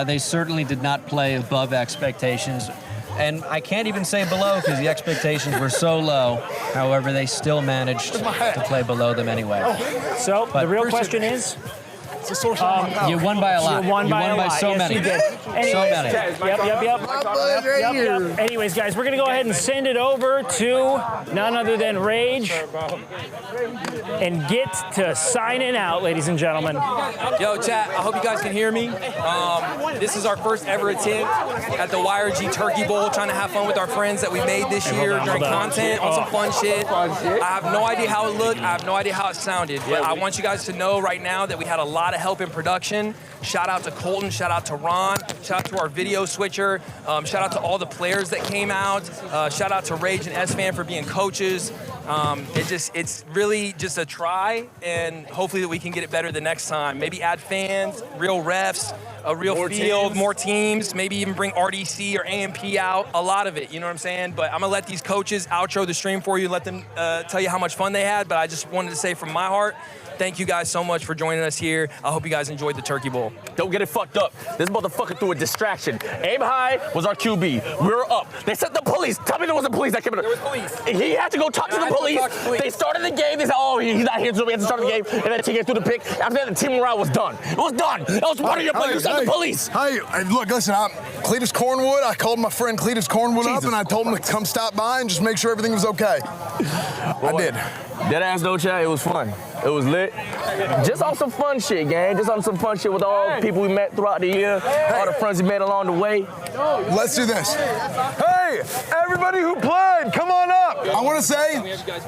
Speaker 9: they certainly did not play above expectations. And I can't even say below because the expectations were so low. However, they still managed to play below them anyway.
Speaker 1: So
Speaker 9: But-
Speaker 1: the real question is,
Speaker 3: It's a source of my power.
Speaker 9: You won by a lot.
Speaker 1: you won by a lot.
Speaker 9: so
Speaker 1: Yes,
Speaker 9: many.
Speaker 1: you did. Anyways,
Speaker 9: So many.
Speaker 1: Yep. Anyways, guys, we're going to go ahead and send it over to none other than Rage and get to signing out, ladies and gentlemen.
Speaker 5: Yo, chat, I hope you guys can hear me. This is our first ever attempt at the YRG Turkey Bowl, trying to have fun with our friends that we made this year during content on some fun shit. I have no idea how it looked. I have no idea how it sounded. But I want you guys to know right now that we had a lot of help in production. Shout out to Colton, shout out to Ron, shout out to our video switcher, shout out to all the players that came out, shout out to Rage and Esfand for being coaches. It's really just a try, and hopefully that we can get it better the next time. Maybe add fans, real refs, a real field, more teams, maybe even bring RDC or AMP out, a lot of it, you know what I'm saying? But I'm gonna let these coaches outro the stream for you, let them tell you how much fun they had, but I just wanted to say from my heart, thank you guys so much for joining us here. I hope you guys enjoyed the Turkey Bowl.
Speaker 4: Don't get it fucked up. This motherfucker threw a distraction. Aim high was our QB. We were up. They sent the police. Tell me there wasn't police that came in.
Speaker 5: There was police.
Speaker 4: He had to go talk to the police. They started the game. They said, oh, he's not here, so we had to start the game. And then TK threw the pick. After that, the team morale was done. It was done. That was part of your play. You sent the police.
Speaker 3: Hey, look, listen, I'm Cletus Cornwood. I called my friend Cletus Cornwood up, and I told him to come stop by and just make sure everything was okay. I did.
Speaker 4: Dead ass no chat. It was fun. It was lit. Just on some fun shit, gang. Just on some fun shit with all the people we met throughout the year, all the friends we made along the way.
Speaker 3: Let's do this. Hey, everybody who played, come on up. I want to say,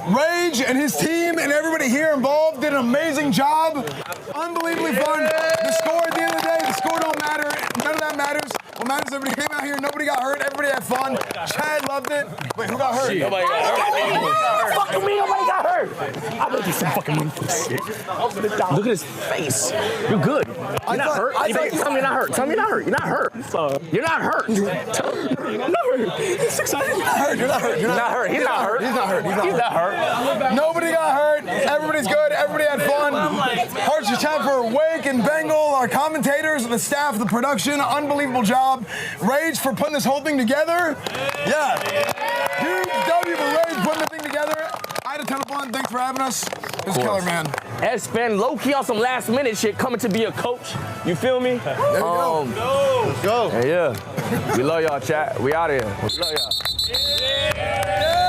Speaker 3: Rage and his team and everybody here involved did an amazing job. Unbelievably fun. The score at the end of the day, the score don't matter. None of that matters. What matters, everybody came out here, nobody got hurt, everybody had fun. Chad loved it. Wait, who got hurt?
Speaker 4: Nobody got hurt.
Speaker 8: Fuck me, nobody got hurt. I'm gonna get some fucking money for this shit. Look at his face. You're good. You're not hurt. Tell me you're not hurt. Tell me you're not hurt. You're not hurt. You're not hurt. I'm not hurt. He's excited. You're not hurt. You're not hurt. You're not hurt.
Speaker 4: He's not hurt.
Speaker 3: He's not hurt.
Speaker 4: He's not hurt.
Speaker 3: Nobody got hurt. Everybody's good. Everybody had fun. Hearts of time for Wake and Bengal, our commentators, the staff, the production. Unbelievable job. Rage for putting this whole thing together. Yeah. Huge W for Rage putting the thing together. I had a ton of fun. Thanks for having us. It was killer, man.
Speaker 4: Esfand low-key on some last-minute shit coming to be a coach. You feel me?
Speaker 3: There we go. Let's go.
Speaker 4: Yeah. We love y'all, chat. We out of here. We love y'all.
Speaker 3: Yeah.